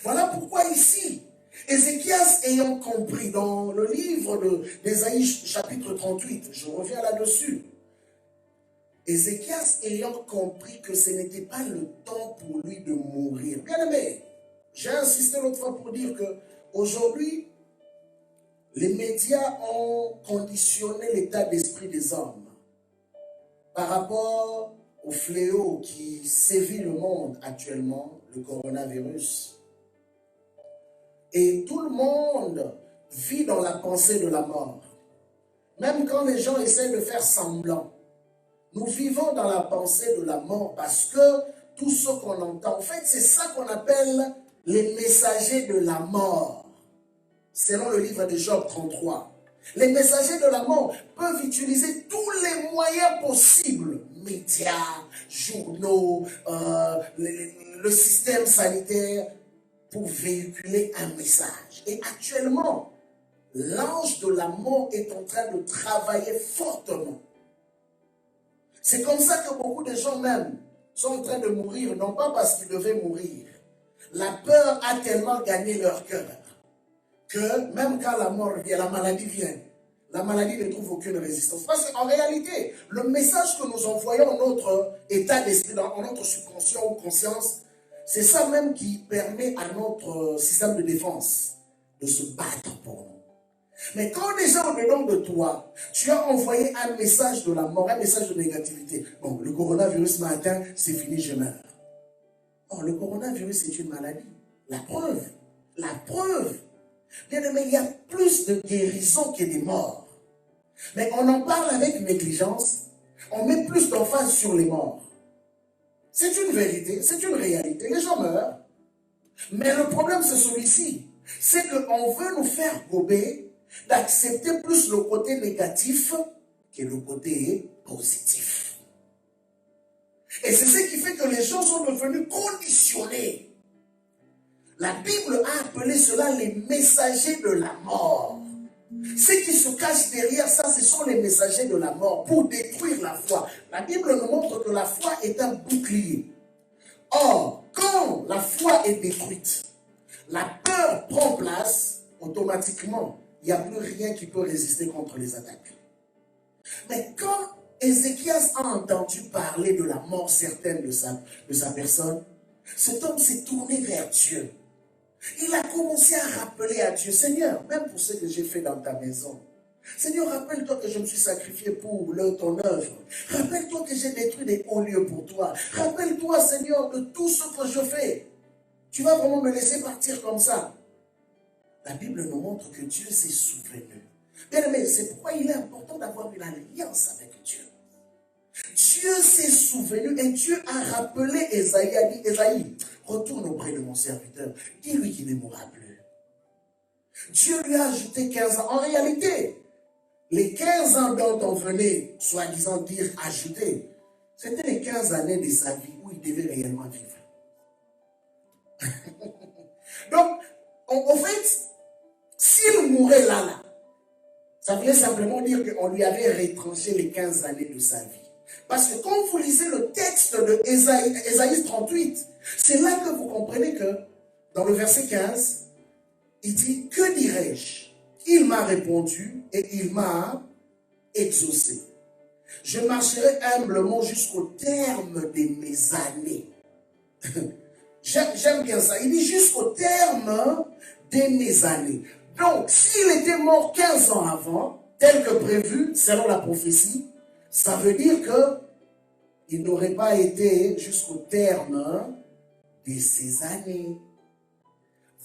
Voilà pourquoi ici, Ézéchias ayant compris dans le livre d'Ésaïe chapitre 38, je reviens là-dessus, Ézéchias ayant compris que ce n'était pas le temps pour lui de mourir. Bien aimé, j'ai insisté l'autre fois pour dire que aujourd'hui, les médias ont conditionné l'état d'esprit des hommes par rapport au fléau qui sévit le monde actuellement, le coronavirus. Et tout le monde vit dans la pensée de la mort. Même quand les gens essaient de faire semblant, Nous vivons dans la pensée de la mort parce que tout ce qu'on entend, en fait, c'est ça qu'on appelle les messagers de la mort. Selon le livre de Job 33. Les messagers de la mort peuvent utiliser tous les moyens possibles, médias, journaux, le système sanitaire, pour véhiculer un message. Et actuellement, l'ange de la mort est en train de travailler fortement. C'est comme ça que beaucoup de gens même sont en train de mourir, non pas parce qu'ils devaient mourir. La peur a tellement gagné leur cœur que même quand la mort vient, la maladie vient, la maladie ne trouve aucune résistance. Parce qu'en réalité, le message que nous envoyons dans notre état d'esprit, dans notre subconscient ou conscience, c'est ça même qui permet à notre système de défense de se battre pour nous. Mais quand déjà au-dedans de toi, tu as envoyé un message de la mort, un message de négativité. Bon, le coronavirus m'a atteint, c'est fini, je meurs. Or, le coronavirus, c'est une maladie. La preuve. La preuve. Bien aimé, il y a plus de guérisons que des morts. Mais on en parle avec négligence. On met plus d'emphase sur les morts. C'est une vérité, c'est une réalité. Les gens meurent. Mais le problème, c'est celui-ci. C'est qu'on veut nous faire gober d'accepter plus le côté négatif que le côté positif. Et c'est ce qui fait que les gens sont devenus conditionnés. La Bible a appelé cela les messagers de la mort. Ceux qui se cachent derrière ça, ce sont les messagers de la mort pour détruire la foi. La Bible nous montre que la foi est un bouclier. Or, quand la foi est détruite, la peur prend place, automatiquement, il n'y a plus rien qui peut résister contre les attaques. Mais quand Ézéchias a entendu parler de la mort certaine de sa personne, cet homme s'est tourné vers Dieu. Il a commencé à rappeler à Dieu, Seigneur, même pour ce que j'ai fait dans ta maison, Seigneur, rappelle-toi que je me suis sacrifié pour ton œuvre. Rappelle-toi que j'ai détruit des hauts lieux pour toi. Rappelle-toi, Seigneur, de tout ce que je fais. Tu vas vraiment me laisser partir comme ça? La Bible nous montre que Dieu s'est souvenu. Bien aimé, c'est pourquoi il est important d'avoir une alliance avec Dieu. Dieu s'est souvenu et Dieu a rappelé Esaïe, a dit, Esaïe, retourne auprès de mon serviteur, dis-lui qu'il ne mourra plus. Dieu lui a ajouté 15 ans. En réalité, les 15 ans dont on venait, soi-disant dire ajouter, c'était les 15 années de sa vie où il devait réellement vivre. Donc, en fait, s'il mourait là, ça voulait simplement dire qu'on lui avait retranché les 15 années de sa vie. Parce que quand vous lisez le texte de Ésaïe 38, c'est là que vous comprenez que, dans le verset 15, il dit, que dirais-je? Il m'a répondu et il m'a exaucé. Je marcherai humblement jusqu'au terme de mes années. J'aime bien ça. Il dit jusqu'au terme de mes années. Donc, s'il était mort 15 ans avant, tel que prévu, selon la prophétie, ça veut dire qu'il n'aurait pas été jusqu'au terme de ces années.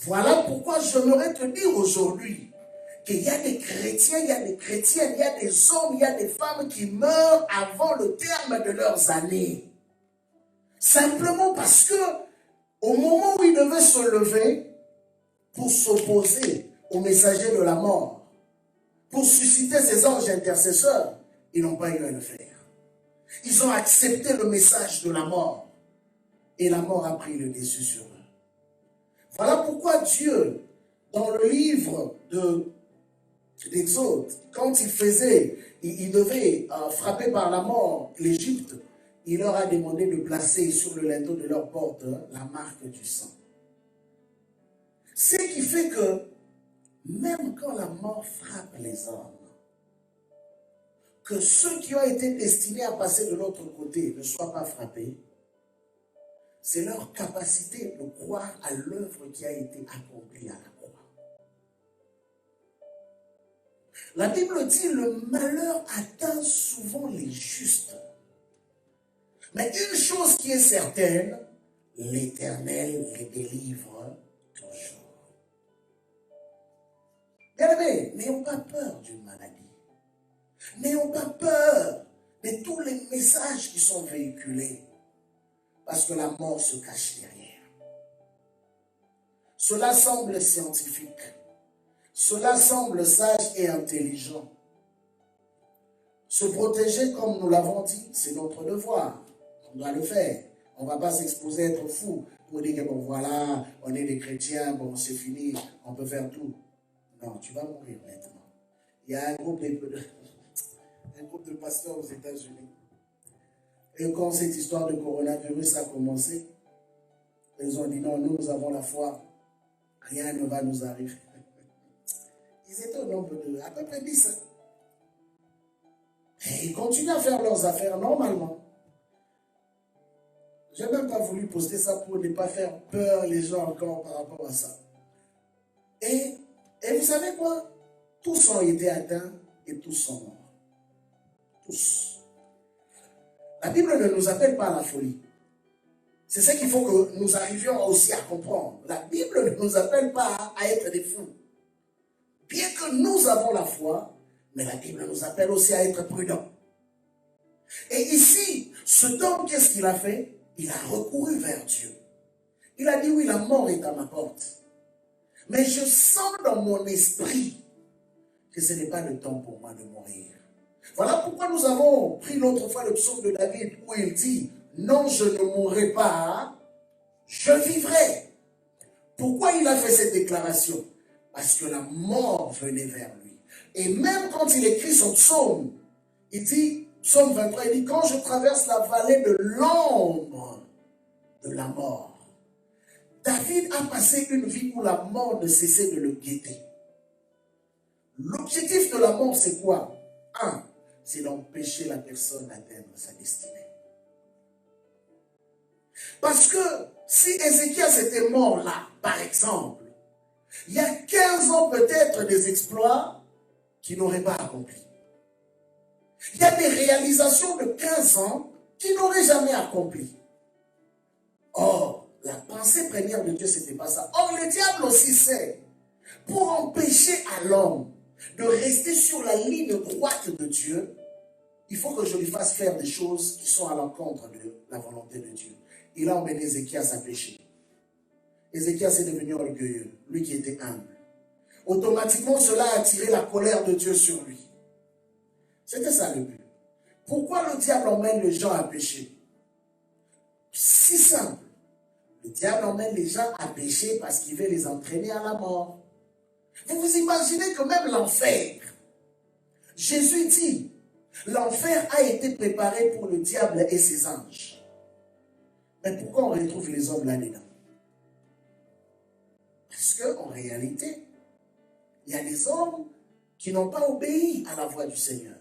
Voilà pourquoi j'aimerais te dire aujourd'hui qu'il y a des chrétiens, il y a des chrétiennes, il y a des hommes, il y a des femmes qui meurent avant le terme de leurs années. Simplement parce que au moment où ils devaient se lever pour s'opposer aux messagers de la mort, pour susciter ces anges intercesseurs, ils n'ont pas eu à le faire. Ils ont accepté le message de la mort et la mort a pris le dessus sur eux. Voilà pourquoi Dieu, dans le livre d'Exode, quand il devait frapper par la mort l'Égypte, il leur a demandé de placer sur le linteau de leur porte la marque du sang. Ce qui fait que, même quand la mort frappe les hommes, que ceux qui ont été destinés à passer de l'autre côté ne soient pas frappés, c'est leur capacité de croire à l'œuvre qui a été accomplie à la croix. La Bible dit, le malheur atteint souvent les justes. Mais une chose qui est certaine, l'Éternel les délivre toujours. Bien aimé, n'ayons pas peur d'une maladie. N'ayons pas peur de tous les messages qui sont véhiculés. Parce que la mort se cache derrière. Cela semble scientifique. Cela semble sage et intelligent. Se protéger, comme nous l'avons dit, c'est notre devoir. On doit le faire. On ne va pas s'exposer à être fou pour dire que bon voilà, on est des chrétiens, bon c'est fini, on peut faire tout. Non, tu vas mourir maintenant. Il y a un groupe de pasteurs aux États-Unis. Et quand cette histoire de coronavirus a commencé, ils ont dit non, nous avons la foi, rien ne va nous arriver. Ils étaient au nombre de à peu près 10. Et ils continuent à faire leurs affaires normalement. Je n'ai même pas voulu poster ça pour ne pas faire peur les gens encore par rapport à ça. Et vous savez quoi? Tous ont été atteints et tous sont morts. Tous. La Bible ne nous appelle pas à la folie. C'est ce qu'il faut que nous arrivions aussi à comprendre. La Bible ne nous appelle pas à être des fous. Bien que nous avons la foi, mais la Bible nous appelle aussi à être prudents. Et ici, cet homme, qu'est-ce qu'il a fait? Il a recouru vers Dieu. Il a dit, oui, la mort est à ma porte. Mais je sens dans mon esprit que ce n'est pas le temps pour moi de mourir. Voilà pourquoi nous avons pris l'autre fois le psaume de David où il dit, non, je ne mourrai pas, je vivrai. Pourquoi il a fait cette déclaration? Parce que la mort venait vers lui. Et même quand il écrit son psaume, il dit, psaume 23, il dit, quand je traverse la vallée de l'ombre de la mort. David a passé une vie où la mort ne cessait de le guetter. L'objectif de la mort, c'est quoi? Un, c'est d'empêcher la personne d'atteindre sa destinée. Parce que si Ézéchias était mort là, par exemple, il y a 15 ans peut-être des exploits qu'il n'aurait pas accomplis. Il y a des réalisations de 15 ans qu'il n'aurait jamais accomplies. Or, la pensée première de Dieu, ce n'était pas ça. Or, le diable aussi sait, pour empêcher à l'homme de rester sur la ligne droite de Dieu, il faut que je lui fasse faire des choses qui sont à l'encontre de la volonté de Dieu. Il a emmené Ézéchias à pécher. Ézéchias est devenu orgueilleux, lui qui était humble. Automatiquement, cela a attiré la colère de Dieu sur lui. C'était ça le but. Pourquoi le diable emmène les gens à pécher? Si simple. Le diable emmène les gens à pécher parce qu'il veut les entraîner à la mort. Vous vous imaginez que même l'enfer, Jésus dit, l'enfer a été préparé pour le diable et ses anges. Mais pourquoi on retrouve les hommes là-dedans? Parce qu'en réalité, il y a des hommes qui n'ont pas obéi à la voix du Seigneur.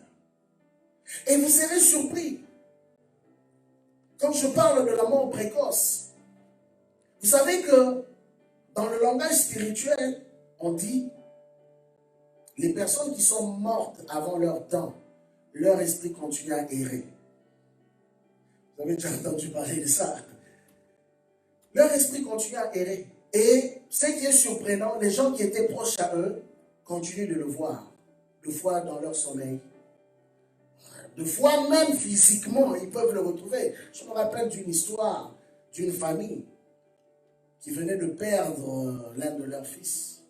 Et vous serez surpris quand je parle de la mort précoce. Vous savez que dans le langage spirituel, on dit les personnes qui sont mortes avant leur temps, leur esprit continue à errer. Vous avez déjà entendu parler de ça? Leur esprit continue à errer. Et ce qui est surprenant, les gens qui étaient proches à eux continuent de le voir. De fois dans leur sommeil. De fois même physiquement, ils peuvent le retrouver. Je me rappelle d'une histoire d'une famille qui venait de perdre l'un de leurs fils.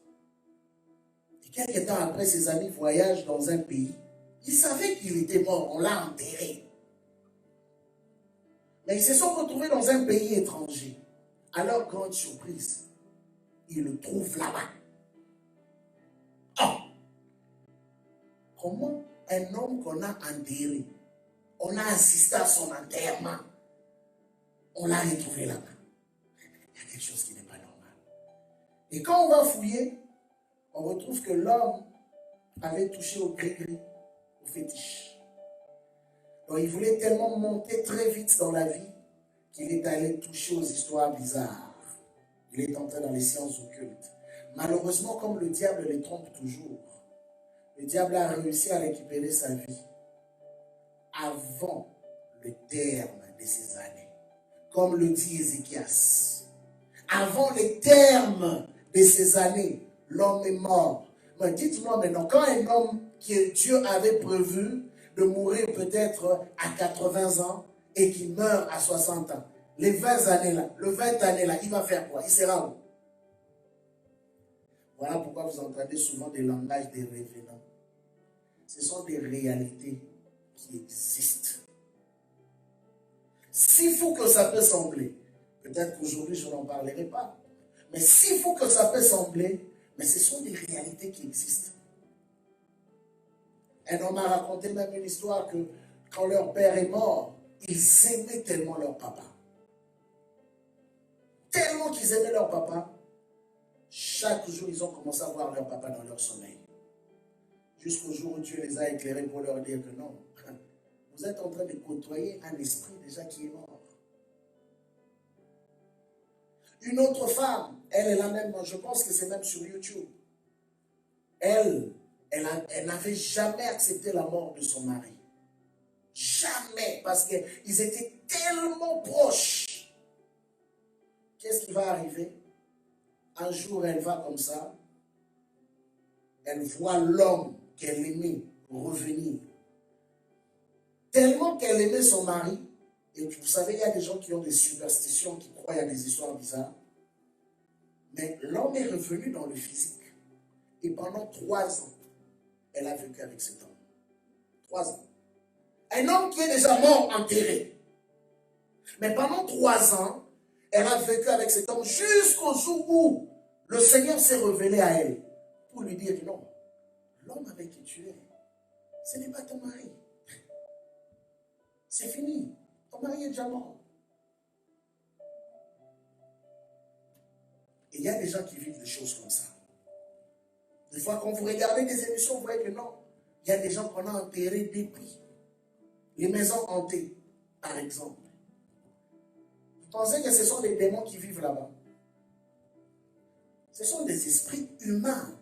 Et quelques temps après, ses amis voyagent dans un pays. Ils savaient qu'il était mort, on l'a enterré. Mais ils se sont retrouvés dans un pays étranger. À leur grande surprise, ils le trouvent là-bas. Oh! Comment un homme qu'on a enterré, on a assisté à son enterrement, on l'a retrouvé là-bas? Il y a quelque chose qui n'est pas normal. Et quand on va fouiller, on retrouve que l'homme avait touché au gris-gris, au fétiche. Donc il voulait tellement monter très vite dans la vie qu'il est allé toucher aux histoires bizarres. Il est entré dans les sciences occultes. Malheureusement, comme le diable les trompe toujours, le diable a réussi à récupérer sa vie avant le terme de ses années. Comme le dit Ézéchias. Avant le terme de ses années, l'homme est mort. Mais dites-moi maintenant, quand un homme que Dieu avait prévu de mourir peut-être à 80 ans et qui meurt à 60 ans. Les 20 années-là, le 20 années-là, il va faire quoi? Il sera où? Voilà pourquoi vous entendez souvent des langages des révélants. Ce sont des réalités qui existent. S'il faut que ça peut sembler, peut-être qu'aujourd'hui je n'en parlerai pas, mais s'il faut que ça peut sembler, mais ce sont des réalités qui existent. Un homme m'a raconté même une histoire que quand leur père est mort, ils aimaient tellement leur papa. Tellement qu'ils aimaient leur papa, chaque jour ils ont commencé à voir leur papa dans leur sommeil. Jusqu'au jour où Dieu les a éclairés pour leur dire que non, vous êtes en train de côtoyer un esprit déjà qui est mort. Une autre femme, elle est la même, je pense que c'est même sur YouTube. Elle n'avait jamais accepté la mort de son mari. Jamais, parce qu'ils étaient tellement proches. Qu'est-ce qui va arriver? Un jour, elle va comme ça, elle voit l'homme qu'elle aimait revenir. Tellement qu'elle aimait son mari, et vous savez, il y a des gens qui ont des superstitions, qui croient à des histoires bizarres. Mais l'homme est revenu dans le physique. Et pendant 3 ans, elle a vécu avec cet homme. 3 ans. Un homme qui est déjà mort, enterré. Mais pendant 3 ans, elle a vécu avec cet homme jusqu'au jour où le Seigneur s'est révélé à elle. Pour lui dire non, l'homme avec qui tu es, ce n'est pas ton mari. C'est fini. Ton mari est déjà mort. Et il y a des gens qui vivent des choses comme ça. Des fois, quand vous regardez des émissions, vous voyez que non. Il y a des gens qu'on a enterrés depuis. Les maisons hantées, par exemple. Vous pensez que ce sont des démons qui vivent là-bas? Ce sont des esprits humains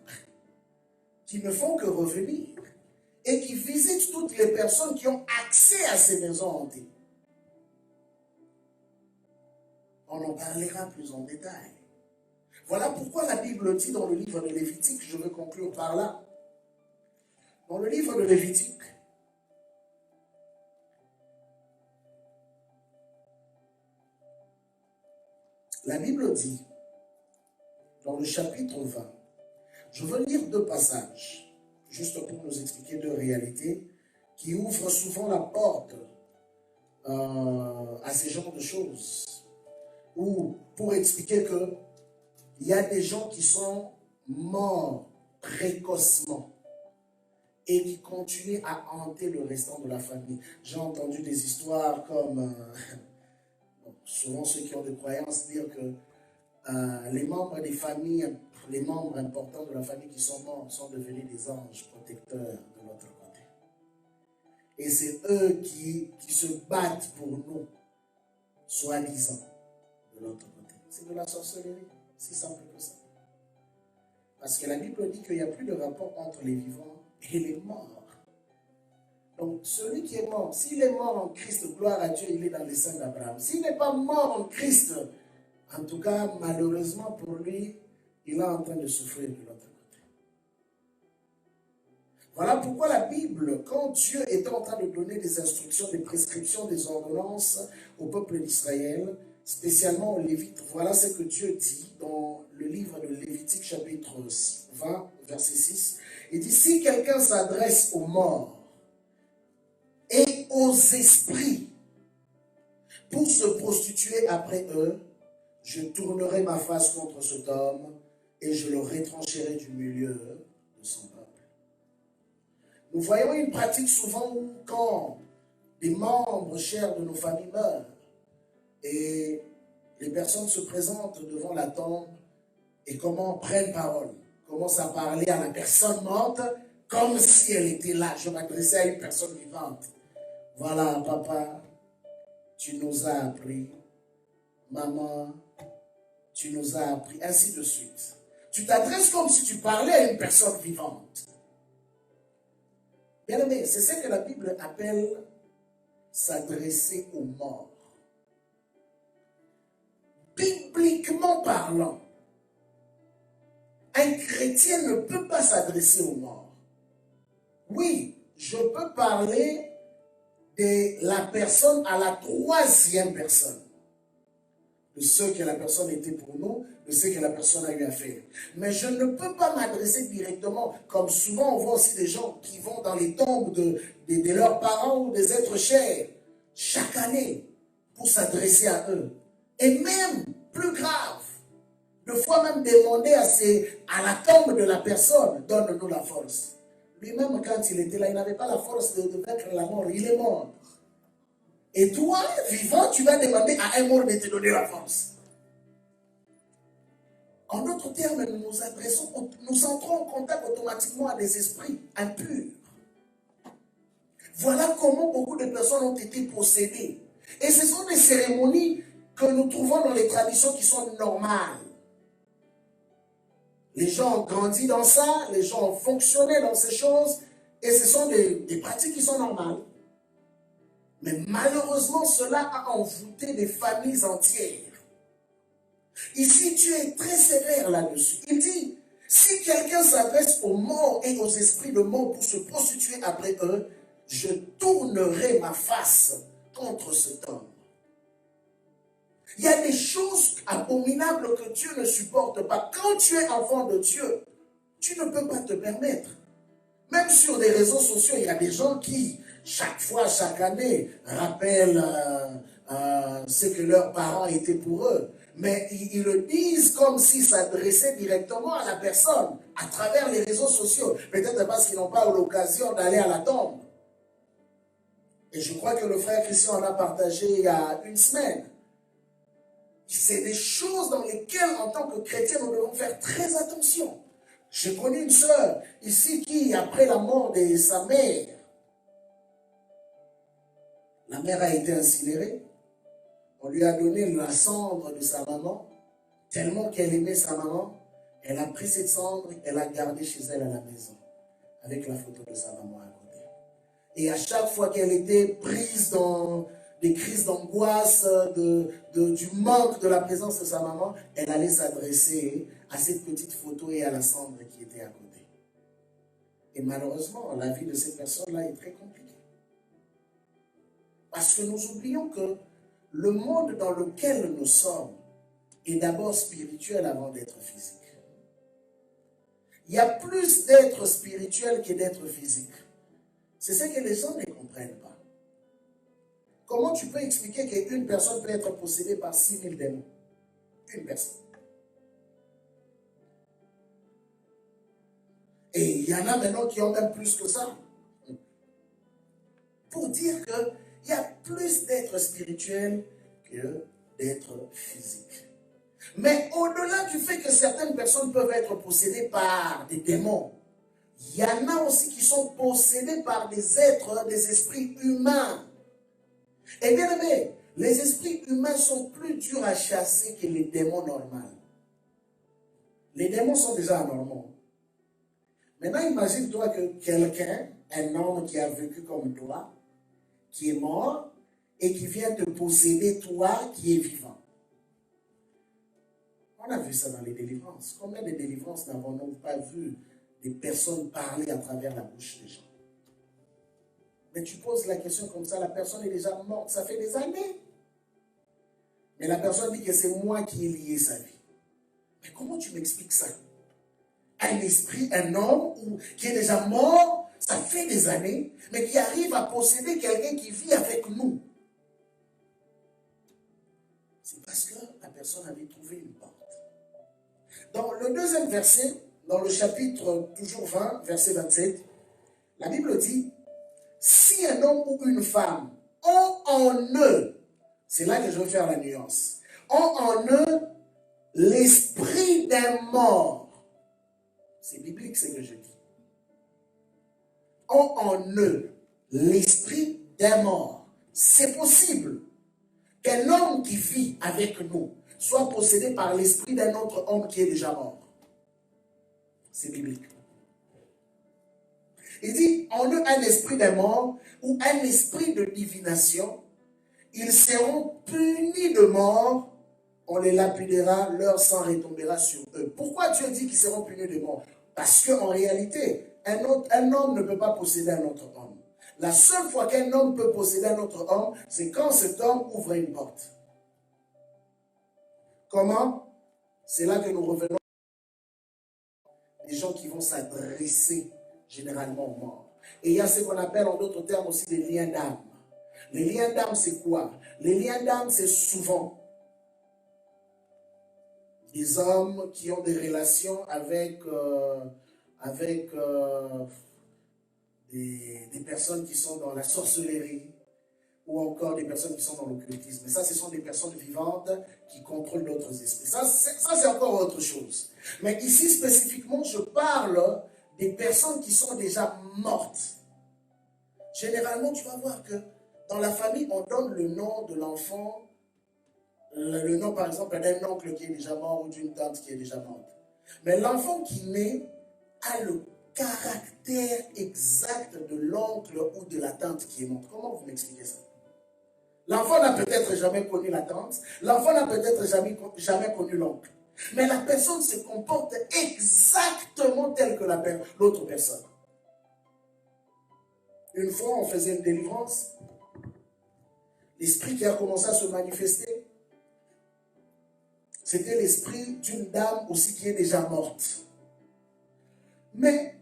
qui ne font que revenir et qui visitent toutes les personnes qui ont accès à ces maisons hantées. On en parlera plus en détail. Voilà pourquoi la Bible dit dans le livre de Lévitique, je veux conclure par là, dans le livre de Lévitique, la Bible dit, dans le chapitre 20, je veux lire 2 passages, juste pour nous expliquer 2 réalités qui ouvrent souvent la porte à ces genres de choses, ou pour expliquer que il y a des gens qui sont morts précocement et qui continuent à hanter le restant de la famille. J'ai entendu des histoires comme, souvent ceux qui ont des croyances dire que les membres des familles, les membres importants de la famille qui sont morts sont devenus des anges protecteurs de l'autre côté. Et c'est eux qui se battent pour nous, soi-disant, de l'autre côté. C'est de la sorcellerie. C'est simple que ça. Parce que la Bible dit qu'il n'y a plus de rapport entre les vivants et les morts. Donc, celui qui est mort, s'il est mort en Christ, gloire à Dieu, il est dans les seins d'Abraham. S'il n'est pas mort en Christ, en tout cas, malheureusement pour lui, il est en train de souffrir de l'autre côté. Voilà pourquoi la Bible, quand Dieu était en train de donner des instructions, des prescriptions, des ordonnances au peuple d'Israël, spécialement aux Lévites, voilà ce que Dieu dit dans le livre de Lévitique chapitre 20, verset 6. Il dit, si quelqu'un s'adresse aux morts et aux esprits pour se prostituer après eux, je tournerai ma face contre cet homme et je le retrancherai du milieu de son peuple. Nous voyons une pratique souvent où quand des membres chers de nos familles meurent, et les personnes se présentent devant la tombe et comment prennent parole, commencent à parler à la personne morte comme si elle était là. Je m'adressais à une personne vivante. Voilà, papa, tu nous as appris. Maman, tu nous as appris. Ainsi de suite. Tu t'adresses comme si tu parlais à une personne vivante. Bien aimé, c'est ce que la Bible appelle s'adresser aux morts. Bibliquement parlant, un chrétien ne peut pas s'adresser aux morts. Oui, je peux parler de la personne à la troisième personne. De ce que la personne était pour nous, de ce que la personne a eu à faire. Mais je ne peux pas m'adresser directement, comme souvent on voit aussi des gens qui vont dans les tombes de leurs parents ou des êtres chers, chaque année, pour s'adresser à eux. Et même, plus grave, de fois même demander à la tombe de la personne, donne-nous la force. Lui-même, quand il était là, il n'avait pas la force de vaincre la mort, il est mort. Et toi, vivant, tu vas demander à un mort de te donner la force. En d'autres termes, nous entrons en contact automatiquement à des esprits impurs. Voilà comment beaucoup de personnes ont été possédées. Et ce sont des cérémonies que nous trouvons dans les traditions qui sont normales. Les gens ont grandi dans ça, les gens ont fonctionné dans ces choses, et ce sont des pratiques qui sont normales. Mais malheureusement, cela a envoûté des familles entières. Ici, Dieu est très sévère là-dessus. Il dit, si quelqu'un s'adresse aux morts et aux esprits de mort pour se prostituer après eux, je tournerai ma face contre cet homme. Il y a des choses abominables que Dieu ne supporte pas. Quand tu es enfant de Dieu, tu ne peux pas te permettre. Même sur des réseaux sociaux, il y a des gens qui, chaque fois, chaque année, rappellent ce que leurs parents étaient pour eux. Mais ils le disent comme s'ils s'adressaient directement à la personne, à travers les réseaux sociaux. Peut-être parce qu'ils n'ont pas eu l'occasion d'aller à la tombe. Et je crois que le frère Christian en a partagé il y a une semaine. C'est des choses dans lesquelles, en tant que chrétien, nous devons faire très attention. J'ai connu une sœur ici qui, après la mort de sa mère, la mère a été incinérée. On lui a donné la cendre de sa maman. Tellement qu'elle aimait sa maman, elle a pris cette cendre et elle l'a gardée chez elle à la maison, avec la photo de sa maman à côté. Et à chaque fois qu'elle était prise dans des crises d'angoisse, du manque de la présence de sa maman, elle allait s'adresser à cette petite photo et à la cendre qui était à côté. Et malheureusement, la vie de cette personne-là est très compliquée. Parce que nous oublions que le monde dans lequel nous sommes est d'abord spirituel avant d'être physique. Il y a plus d'être spirituel que d'être physique. C'est ce que les gens ne comprennent pas. Comment tu peux expliquer qu'une personne peut être possédée par 6000 démons? Une personne. Et il y en a maintenant qui ont même plus que ça. Pour dire qu'il y a plus d'être spirituel que d'être physique. Mais au-delà du fait que certaines personnes peuvent être possédées par des démons, il y en a aussi qui sont possédés par des êtres, des esprits humains. Et bien aimé, les esprits humains sont plus durs à chasser que les démons normaux. Les démons sont déjà anormaux. Maintenant, imagine-toi que quelqu'un, un homme qui a vécu comme toi, qui est mort, et qui vient te posséder toi qui es vivant. On a vu ça dans les délivrances. Combien de délivrances n'avons-nous pas vu des personnes parler à travers la bouche des gens? Mais tu poses la question comme ça, la personne est déjà morte, ça fait des années. Mais la personne dit que c'est moi qui ai lié sa vie. Mais comment tu m'expliques ça? Un esprit, un homme qui est déjà mort, ça fait des années, mais qui arrive à posséder quelqu'un qui vit avec nous. C'est parce que la personne avait trouvé une porte. Dans le deuxième verset, dans le chapitre toujours 20, verset 27, la Bible dit, si un homme ou une femme ont en eux, c'est là que je veux faire la nuance, ont en eux l'esprit d'un mort, c'est biblique ce que je dis, ont en eux l'esprit d'un mort, c'est possible qu'un homme qui vit avec nous soit possédé par l'esprit d'un autre homme qui est déjà mort. C'est biblique. Il dit, en eux un esprit de mort ou un esprit de divination, ils seront punis de mort, on les lapidera, leur sang retombera sur eux. Pourquoi Dieu dit qu'ils seront punis de mort? Parce qu'en réalité, un homme ne peut pas posséder un autre homme. La seule fois qu'un homme peut posséder un autre homme, c'est quand cet homme ouvre une porte. Comment? C'est là que nous revenons. Les gens qui vont s'adresser généralement aux morts. Et il y a ce qu'on appelle en d'autres termes aussi des liens d'âme. Les liens d'âme, c'est quoi? Les liens d'âme, c'est souvent des hommes qui ont des relations avec, des personnes qui sont dans la sorcellerie ou encore des personnes qui sont dans l'occultisme. Mais ça, ce sont des personnes vivantes qui contrôlent d'autres esprits. Ça, c'est encore autre chose. Mais ici, spécifiquement, je parle des personnes qui sont déjà mortes. Généralement, tu vas voir que dans la famille, on donne le nom de l'enfant, le nom, par exemple, d'un oncle qui est déjà mort ou d'une tante qui est déjà morte. Mais l'enfant qui naît a le caractère exact de l'oncle ou de la tante qui est morte. Comment vous m'expliquez ça? L'enfant n'a peut-être jamais connu la tante, l'enfant n'a peut-être jamais connu l'oncle. Mais la personne se comporte exactement telle que l'autre personne. Une fois, on faisait une délivrance. L'esprit qui a commencé à se manifester, c'était l'esprit d'une dame aussi qui est déjà morte. Mais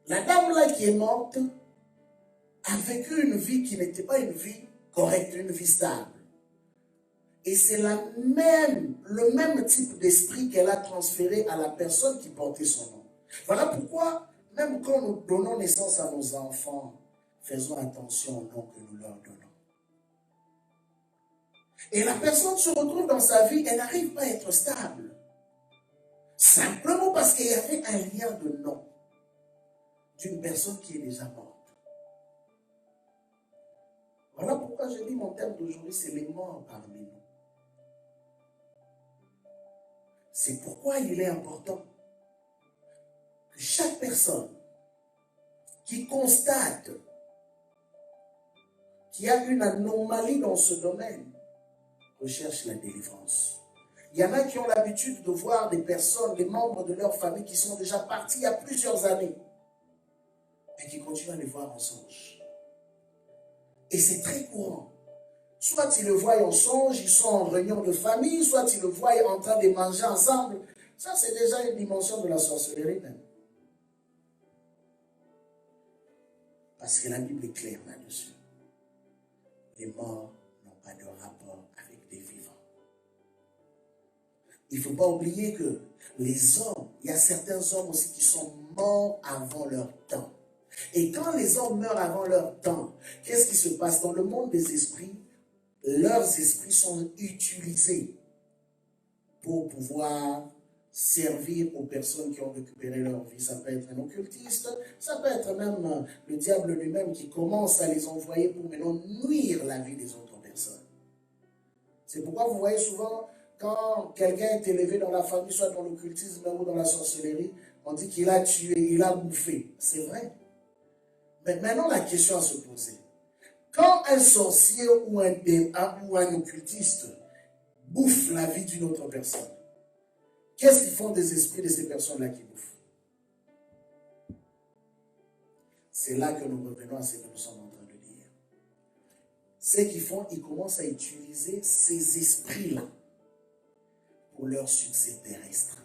la dame là qui est morte a vécu une vie qui n'était pas une vie correcte, une vie stable. Et c'est le même type d'esprit qu'elle a transféré à la personne qui portait son nom. Voilà pourquoi, même quand nous donnons naissance à nos enfants, faisons attention au nom que nous leur donnons. Et la personne se retrouve dans sa vie, elle n'arrive pas à être stable. Simplement parce qu'il y avait un lien de nom d'une personne qui est déjà morte. Voilà pourquoi je dis mon thème d'aujourd'hui, c'est les morts parmi nous. C'est pourquoi il est important que chaque personne qui constate qu'il y a une anomalie dans ce domaine recherche la délivrance. Il y en a qui ont l'habitude de voir des personnes, des membres de leur famille qui sont déjà partis il y a plusieurs années et qui continuent à les voir en songe. Et c'est très courant. Soit ils le voient en songe, ils sont en réunion de famille, soit ils le voient en train de manger ensemble. Ça, c'est déjà une dimension de la sorcellerie même. Parce que la Bible est claire là-dessus. Les morts n'ont pas de rapport avec des vivants. Il ne faut pas oublier que les hommes, il y a certains hommes aussi qui sont morts avant leur temps. Et quand les hommes meurent avant leur temps, qu'est-ce qui se passe? Dans le monde des esprits, leurs esprits sont utilisés pour pouvoir servir aux personnes qui ont récupéré leur vie. Ça peut être un occultiste, ça peut être même le diable lui-même qui commence à les envoyer pour maintenant nuire la vie des autres personnes. C'est pourquoi vous voyez souvent, quand quelqu'un est élevé dans la famille, soit dans l'occultisme ou dans la sorcellerie, on dit qu'il a tué, il a bouffé. C'est vrai. Mais maintenant, la question à se poser. Quand un sorcier ou un occultiste bouffe la vie d'une autre personne, qu'est-ce qu'ils font des esprits de ces personnes-là qui bouffent? C'est là que nous revenons à ce que nous sommes en train de dire. Ce qu'ils font, ils commencent à utiliser ces esprits-là pour leur succès terrestre.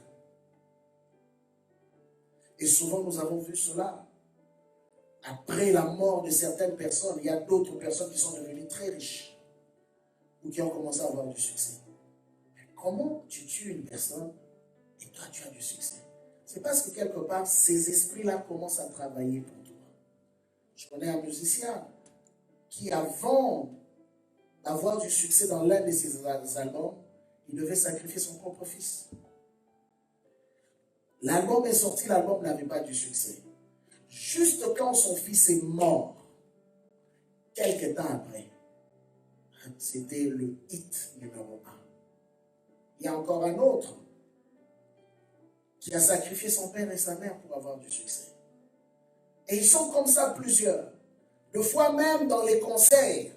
Et souvent, nous avons vu cela. Après la mort de certaines personnes, il y a d'autres personnes qui sont devenues très riches ou qui ont commencé à avoir du succès. Mais comment tu tues une personne et toi tu as du succès? C'est parce que quelque part, ces esprits-là commencent à travailler pour toi. Je connais un musicien qui, avant d'avoir du succès dans l'un de ses albums, il devait sacrifier son propre fils. L'album est sorti, l'album n'avait pas du succès. Juste quand son fils est mort, quelques temps après, c'était le hit numéro 1. Il y a encore un autre qui a sacrifié son père et sa mère pour avoir du succès. Et ils sont comme ça plusieurs. Des fois même dans les concerts,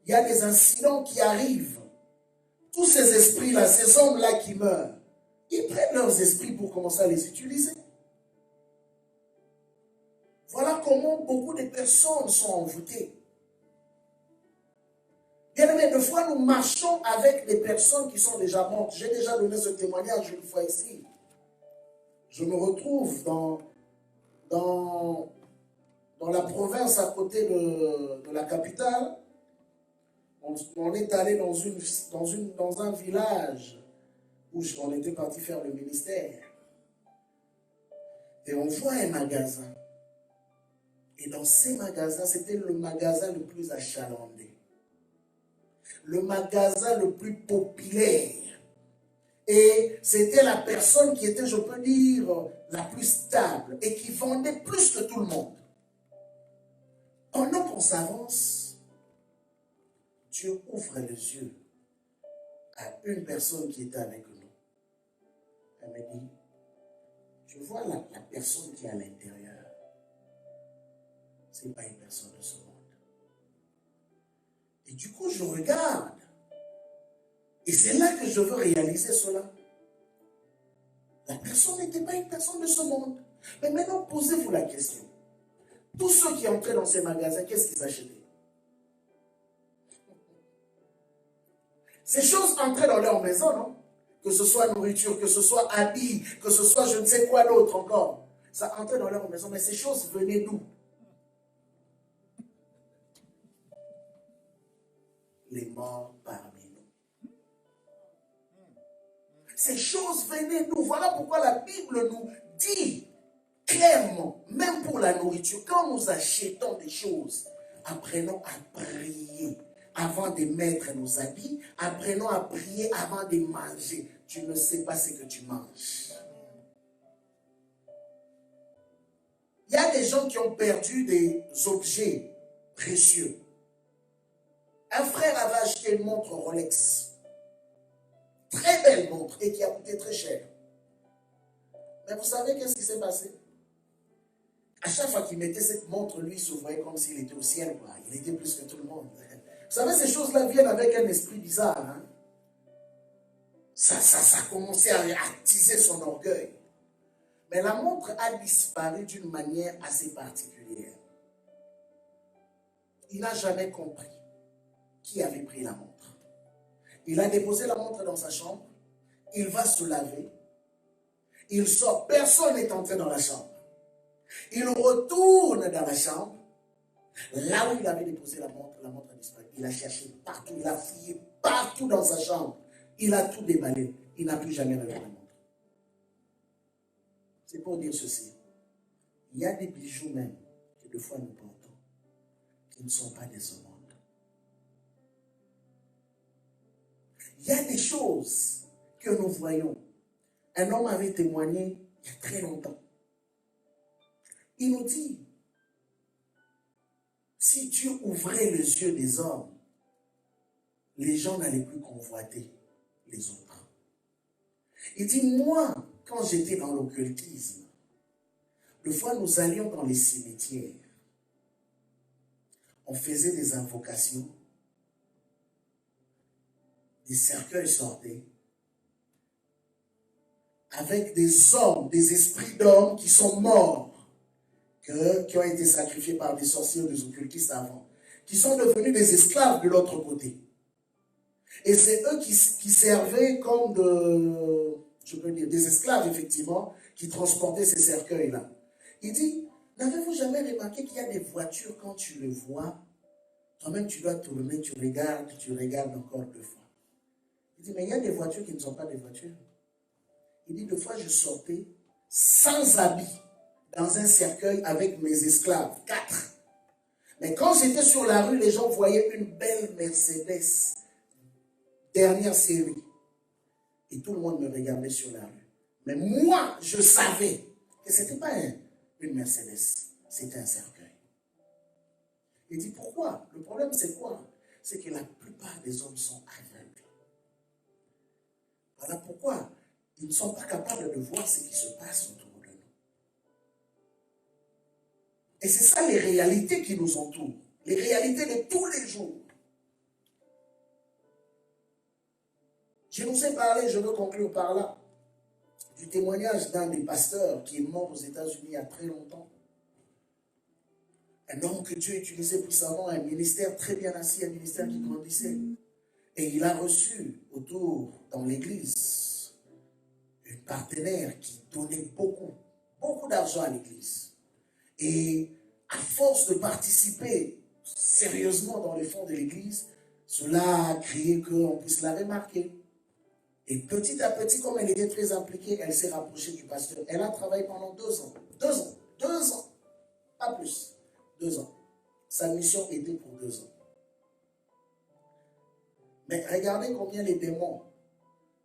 il y a des incidents qui arrivent. Tous ces esprits-là, ces hommes-là qui meurent, ils prennent leurs esprits pour commencer à les utiliser. Voilà comment beaucoup de personnes sont envoûtées. Bien aimé, des fois, nous marchons avec des personnes qui sont déjà mortes. J'ai déjà donné ce témoignage une fois ici. Je me retrouve dans la province à côté de la capitale. On est allé dans un village où on était parti faire le ministère. Et on voit un magasin. Et dans ces magasins, c'était le magasin le plus achalandé. Le magasin le plus populaire. Et c'était la personne qui était, je peux dire, la plus stable et qui vendait plus que tout le monde. Pendant qu'on s'avance, Dieu ouvre les yeux à une personne qui était avec nous. Elle me dit, je vois la personne qui est à l'intérieur. Ce n'est pas une personne de ce monde. Et du coup, je regarde. Et c'est là que je veux réaliser cela. La personne n'était pas une personne de ce monde. Mais maintenant, posez-vous la question. Tous ceux qui entraient dans ces magasins, qu'est-ce qu'ils achetaient? Ces choses entraient dans leur maison, non? Que ce soit nourriture, que ce soit habits, que ce soit je ne sais quoi d'autre encore. Ça entrait dans leur maison, mais ces choses venaient d'où? Les morts parmi nous. Ces choses venaient d'où? Voilà pourquoi la Bible nous dit clairement, même pour la nourriture, quand nous achetons des choses, apprenons à prier avant de mettre nos habits, apprenons à prier avant de manger. Tu ne sais pas ce que tu manges. Il y a des gens qui ont perdu des objets précieux. Un frère avait acheté une montre Rolex. Très belle montre et qui a coûté très cher. Mais vous savez qu'est-ce qui s'est passé? À chaque fois qu'il mettait cette montre, lui, il se voyait comme s'il était au ciel. Quoi. Il était plus que tout le monde. Vous savez, ces choses-là viennent avec un esprit bizarre. Hein? Ça a commencé à attiser son orgueil. Mais la montre a disparu d'une manière assez particulière. Il n'a jamais compris qui avait pris la montre. Il a déposé la montre dans sa chambre. Il va se laver. Il sort. Personne n'est entré dans la chambre. Il retourne dans la chambre. Là où il avait déposé la montre a disparu. Il a cherché partout. Il a fouillé partout dans sa chambre. Il a tout déballé. Il n'a plus jamais revu la montre. C'est pour dire ceci. Il y a des bijoux même que des fois nous portons qui ne sont pas de ce monde. Il y a des choses que nous voyons. Un homme avait témoigné il y a très longtemps. Il nous dit, si Dieu ouvrait les yeux des hommes, les gens n'allaient plus convoiter les autres. Il dit, moi, quand j'étais dans l'occultisme, des fois nous allions dans les cimetières, on faisait des invocations, des cercueils sortaient, avec des hommes, des esprits d'hommes qui sont morts, qui ont été sacrifiés par des sorciers ou des occultistes avant, qui sont devenus des esclaves de l'autre côté. Et c'est eux qui servaient comme je peux dire, des esclaves, effectivement, qui transportaient ces cercueils-là. Il dit, n'avez-vous jamais remarqué qu'il y a des voitures, quand tu les vois, toi-même tu dois tourner, tu regardes encore deux fois. Il dit, mais il y a des voitures qui ne sont pas des voitures. Il dit, deux fois je sortais sans habit, dans un cercueil avec mes esclaves, 4. Mais quand j'étais sur la rue, les gens voyaient une belle Mercedes, dernière série. Et tout le monde me regardait sur la rue. Mais moi, je savais que ce n'était pas une Mercedes, c'était un cercueil. Il dit, pourquoi? Le problème, c'est quoi? C'est que la plupart des hommes sont aveugles. Voilà pourquoi ils ne sont pas capables de voir ce qui se passe autour de nous. Et c'est ça les réalités qui nous entourent. Les réalités de tous les jours. Je vous ai parlé, je veux conclure par là, du témoignage d'un des pasteurs qui est mort aux États-Unis il y a très longtemps. Un homme que Dieu utilisait puissamment, un ministère très bien assis, un ministère qui grandissait. Et il a reçu autour, dans l'église, une partenaire qui donnait beaucoup d'argent à l'église. Et à force de participer sérieusement dans les fonds de l'église, cela a créé qu'on puisse la remarquer. Et petit à petit, comme elle était très impliquée, elle s'est rapprochée du pasteur. Elle a travaillé pendant 2 ans. 2 ans. Pas plus. 2 ans. Sa mission était pour 2 ans. Mais regardez combien les démons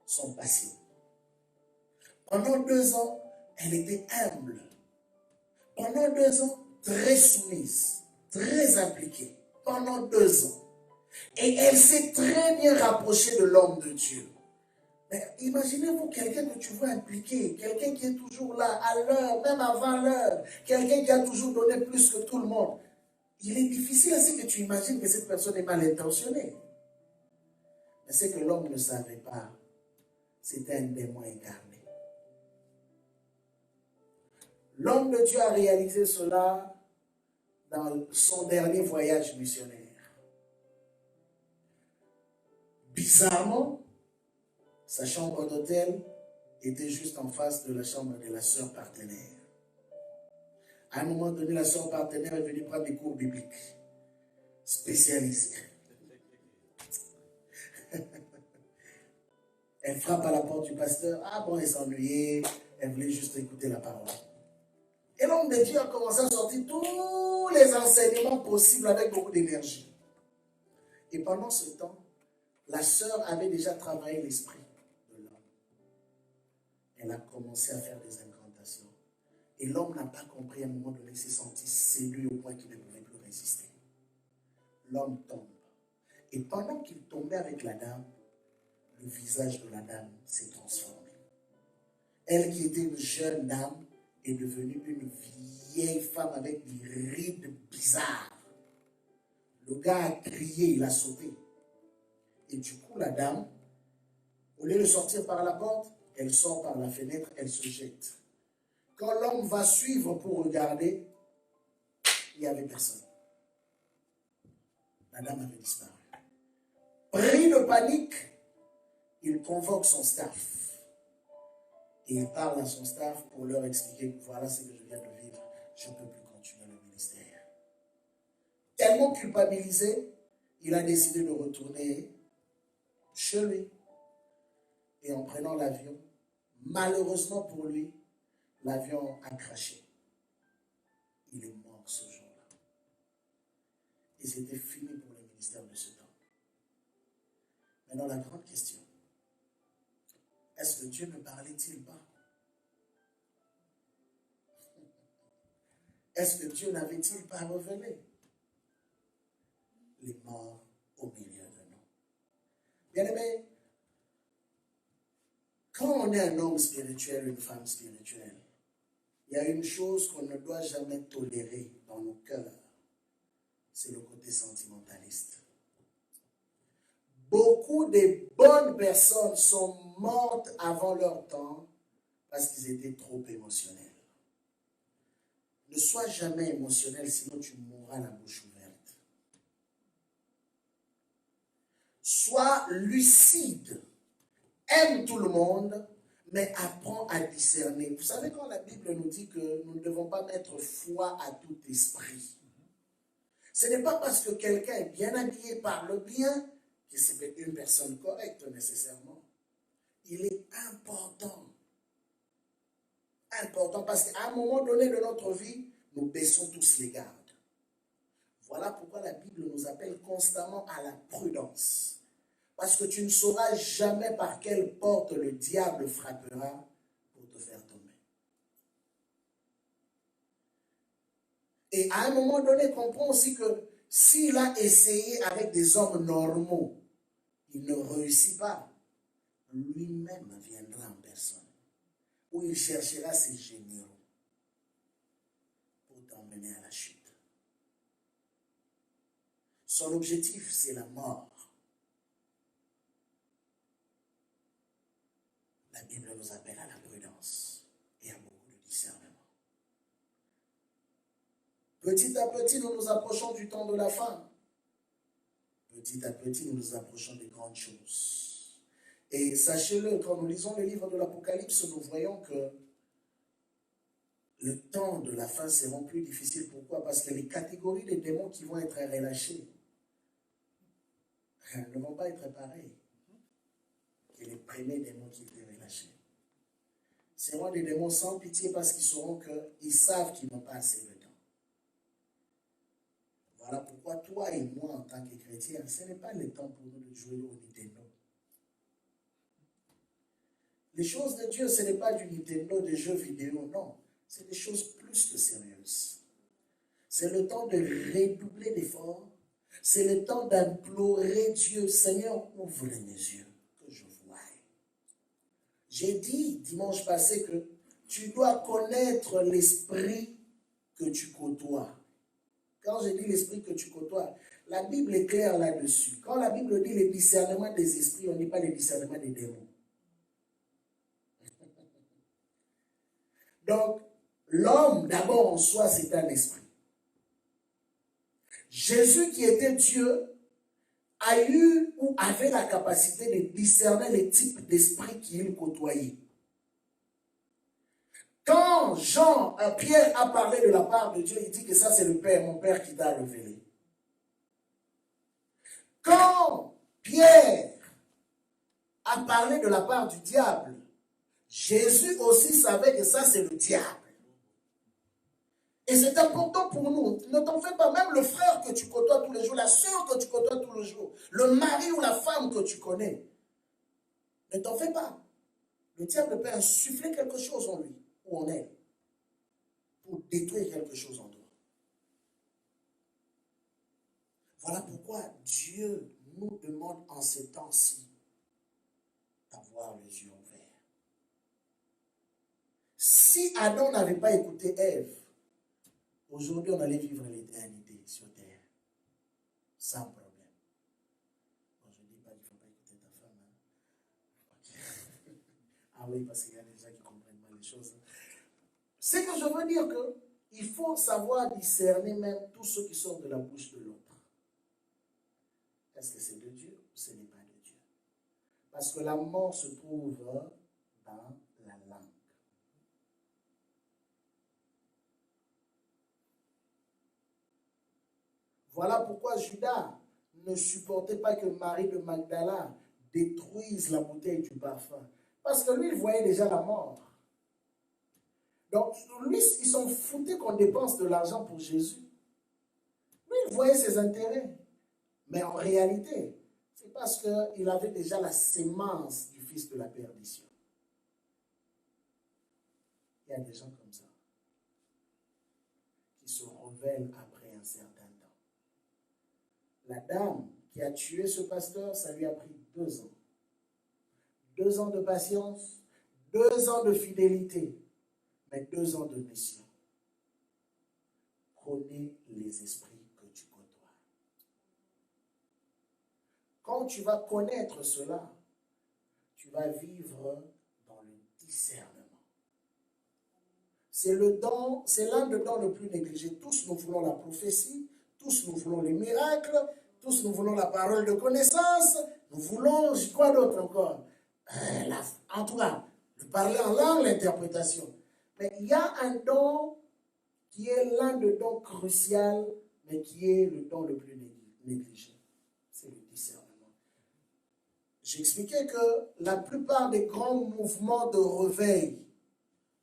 sont passés. Pendant 2 ans, elle était humble. Pendant 2 ans, très soumise, très impliquée. Pendant 2 ans. Et elle s'est très bien rapprochée de l'homme de Dieu. Mais imaginez-vous quelqu'un que tu vois impliqué, quelqu'un qui est toujours là, à l'heure, même avant l'heure, quelqu'un qui a toujours donné plus que tout le monde. Il est difficile à ce que tu imagines que cette personne est mal intentionnée. Mais ce que l'homme ne savait pas, c'était un démon incarné. L'homme de Dieu a réalisé cela dans son dernier voyage missionnaire. Bizarrement, sa chambre d'hôtel était juste en face de la chambre de la sœur partenaire. À un moment donné, la sœur partenaire est venue prendre des cours bibliques spécialisés. Elle frappe à la porte du pasteur. Ah bon, elle s'ennuyait. Elle voulait juste écouter la parole. Et l'homme de Dieu a commencé à sortir tous les enseignements possibles avec beaucoup d'énergie. Et pendant ce temps, la sœur avait déjà travaillé l'esprit de l'homme. Elle a commencé à faire des incantations. Et l'homme n'a pas compris à un moment donné, il s'est senti séduit au point qu'il ne pouvait plus résister. L'homme tombe. Et pendant qu'il tombait avec la dame, le visage de la dame s'est transformé. Elle qui était une jeune dame est devenue une vieille femme avec des rides bizarres. Le gars a crié, il a sauté. Et du coup, la dame, au lieu de sortir par la porte, elle sort par la fenêtre, elle se jette. Quand l'homme va suivre pour regarder, il n'y avait personne. La dame avait disparu. Pris de panique, il convoque son staff. Et il parle à son staff pour leur expliquer que voilà ce que je viens de vivre. Je ne peux plus continuer le ministère. Tellement culpabilisé, il a décidé de retourner chez lui. Et en prenant l'avion, malheureusement pour lui, l'avion a craché. Il est mort ce jour-là. Et c'était fini pour le ministère de ce temps. Maintenant, la grande question, est-ce que Dieu ne parlait-il pas? Est-ce que Dieu n'avait-il pas révélé les morts au milieu de nous? Bien-aimés, quand on est un homme spirituel, une femme spirituelle, il y a une chose qu'on ne doit jamais tolérer dans nos cœurs, c'est le côté sentimentaliste. Beaucoup de bonnes personnes sont mortes avant leur temps parce qu'ils étaient trop émotionnels. Ne sois jamais émotionnel, sinon tu mourras la bouche ouverte. Sois lucide. Aime tout le monde, mais apprends à discerner. Vous savez, quand la Bible nous dit que nous ne devons pas mettre foi à tout esprit, ce n'est pas parce que quelqu'un est bien habillé, parle bien, que c'est une personne correcte nécessairement. Il est important parce qu'à un moment donné de notre vie, nous baissons tous les gardes. Voilà pourquoi la Bible nous appelle constamment à la prudence. Parce que tu ne sauras jamais par quelle porte le diable frappera pour te faire tomber. Et à un moment donné, comprends aussi que s'il a essayé avec des hommes normaux, il ne réussit pas. Lui-même viendra en personne. Où il cherchera ses généraux pour t'emmener à la chute. Son objectif, c'est la mort. La Bible nous appelle à la prudence et à beaucoup de discernement. Petit à petit, nous nous approchons du temps de la fin. Petit à petit, nous nous approchons des grandes choses. Et sachez-le, quand nous lisons le livre de l'Apocalypse, nous voyons que le temps de la fin sera plus difficile. Pourquoi? Parce que les catégories des démons qui vont être relâchés ne vont pas être pareilles que les premiers démons qui étaient relâchés. Ce seront des démons sans pitié parce qu'ils sauront qu'ils savent qu'ils n'ont pas assez de temps. Voilà pourquoi toi et moi, en tant que chrétiens, ce n'est pas le temps pour nous de jouer au Nintendo. Les choses de Dieu, ce n'est pas du Nintendo, des jeux vidéo, non. C'est des choses plus que sérieuses. C'est le temps de redoubler d'efforts. C'est le temps d'implorer Dieu. Seigneur, ouvre mes yeux, que je voie. J'ai dit dimanche passé que tu dois connaître l'esprit que tu côtoies. Quand je dis l'esprit que tu côtoies, la Bible est claire là-dessus. Quand la Bible dit le discernement des esprits, on ne dit pas le discernement des démons. Donc, l'homme, d'abord en soi, c'est un esprit. Jésus, qui était Dieu, a eu ou avait la capacité de discerner les types d'esprits qu'il côtoyait. Quand Pierre a parlé de la part de Dieu, il dit que ça c'est le Père, mon Père qui t'a révélé. Quand Pierre a parlé de la part du diable, Jésus aussi savait que ça c'est le diable. Et c'est important pour nous. Ne t'en fais pas. Même le frère que tu côtoies tous les jours, la soeur que tu côtoies tous les jours, le mari ou la femme que tu connais, ne t'en fais pas. Le diable peut insuffler quelque chose en lui ou en elle pour détruire quelque chose en toi. Voilà pourquoi Dieu nous demande en ces temps-ci d'avoir les yeux ouverts. Si Adam n'avait pas écouté Ève, aujourd'hui on allait vivre l'éternité sur terre, sans problème. Bon, je ne dis pas qu'il ne faut pas écouter ta femme. Hein? Okay. Ah oui, parce qu'il y a des gens qui comprennent mal les choses. C'est que je veux dire qu'il faut savoir discerner même tout ce qui sort de la bouche de l'autre. Est-ce que c'est de Dieu ou ce n'est pas de Dieu? Parce que la mort se trouve dans la langue. Voilà pourquoi Judas ne supportait pas que Marie de Magdala détruise la bouteille du parfum. Parce que lui, il voyait déjà la mort. Donc, lui, il s'en foutait qu'on dépense de l'argent pour Jésus. Lui, il voyait ses intérêts. Mais en réalité, c'est parce qu'il avait déjà la sémence du fils de la perdition. Il y a des gens comme ça qui se révèlent après un certain temps. La dame qui a tué ce pasteur, ça lui a pris 2 ans. 2 ans de patience, 2 ans de fidélité, mais 2 ans de mission. Connais les esprits que tu côtoies. Quand tu vas connaître cela, tu vas vivre dans le discernement. C'est l'un des dons le plus négligé. Tous nous voulons la prophétie, tous nous voulons les miracles, tous nous voulons la parole de connaissance, nous voulons, quoi d'autre encore? En tout cas, de parler en langue, l'interprétation. Mais il y a un don qui est l'un des dons cruciaux, mais qui est le don le plus négligé. C'est le discernement. J'expliquais que la plupart des grands mouvements de réveil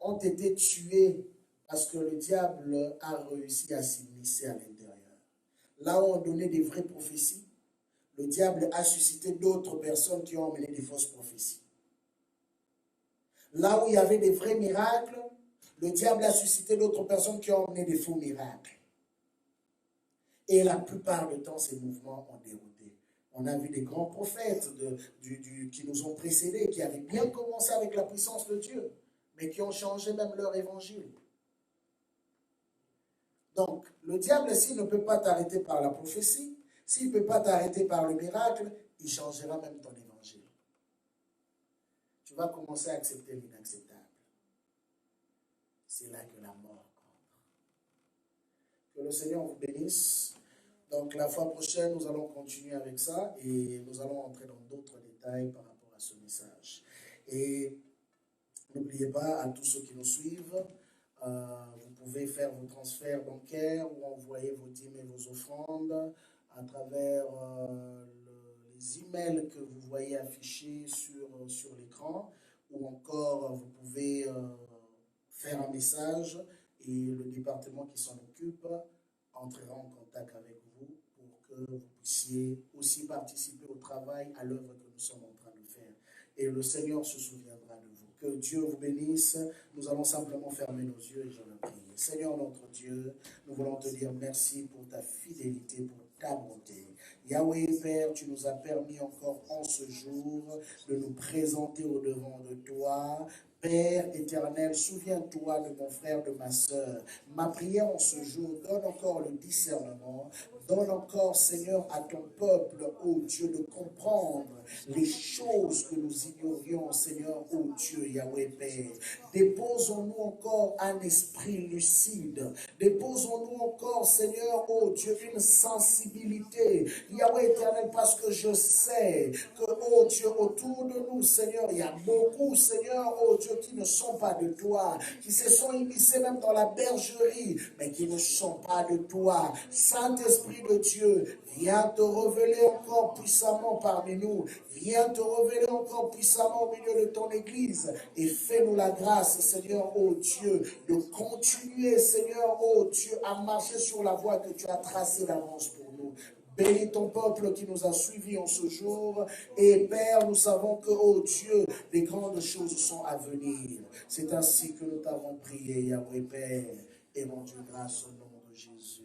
ont été tués parce que le diable a réussi à s'immiscer à l'intérieur. Là où on donnait des vraies prophéties, le diable a suscité d'autres personnes qui ont emmené des fausses prophéties. Là où il y avait des vrais miracles, le diable a suscité d'autres personnes qui ont emmené des faux miracles. Et la plupart du temps, ces mouvements ont dérouté. On a vu des grands prophètes qui nous ont précédés, qui avaient bien commencé avec la puissance de Dieu, mais qui ont changé même leur évangile. Donc, le diable, s'il ne peut pas t'arrêter par la prophétie, s'il ne peut pas t'arrêter par le miracle, il changera même ton évangile. Tu vas commencer à accepter l'inacceptable. C'est là que la mort entre. Que le Seigneur vous bénisse. Donc la fois prochaine, nous allons continuer avec ça et nous allons entrer dans d'autres détails par rapport à ce message. Et n'oubliez pas, à tous ceux qui nous suivent, vous pouvez faire vos transferts bancaires ou envoyer vos dîmes et vos offrandes à travers les emails que vous voyez affichés sur l'écran, ou encore vous pouvez faire un message et le département qui s'en occupe entrera en contact avec vous pour que vous puissiez aussi participer au travail, à l'œuvre que nous sommes en train de faire. Et le Seigneur se souviendra de vous. Que Dieu vous bénisse. Nous allons simplement fermer nos yeux et je vais prier. Seigneur notre Dieu, nous voulons te dire merci pour ta fidélité, pour ta bonté. Yahweh Père, tu nous as permis encore en ce jour de nous présenter au devant de toi. Père éternel, souviens-toi de mon frère, de ma soeur. Ma prière en ce jour, donne encore le discernement. Donne encore, Seigneur, à ton peuple, ô Dieu, de comprendre les choses que nous ignorions, Seigneur, ô Dieu, Yahweh Père. Déposons-nous encore un esprit lucide. Déposons-nous encore, Seigneur, ô Dieu, une sensibilité. Yahweh éternel, parce que je sais que, ô Dieu, autour de nous, Seigneur, il y a beaucoup, Seigneur, ô Dieu, qui ne sont pas de toi, qui se sont immiscés même dans la bergerie, mais qui ne sont pas de toi. Saint-Esprit de Dieu, viens te révéler encore puissamment parmi nous. Viens te révéler encore puissamment au milieu de ton Église et fais-nous la grâce, Seigneur, ô Dieu, de continuer, Seigneur, ô Dieu, à marcher sur la voie que tu as tracée d'avance pour nous. Bénis ton peuple qui nous a suivis en ce jour. Et Père, nous savons que, oh Dieu, des grandes choses sont à venir. C'est ainsi que nous t'avons prié, Yahweh Père, et rendu grâce au nom de Jésus.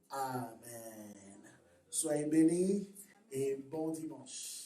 Amen. Soyez bénis et bon dimanche.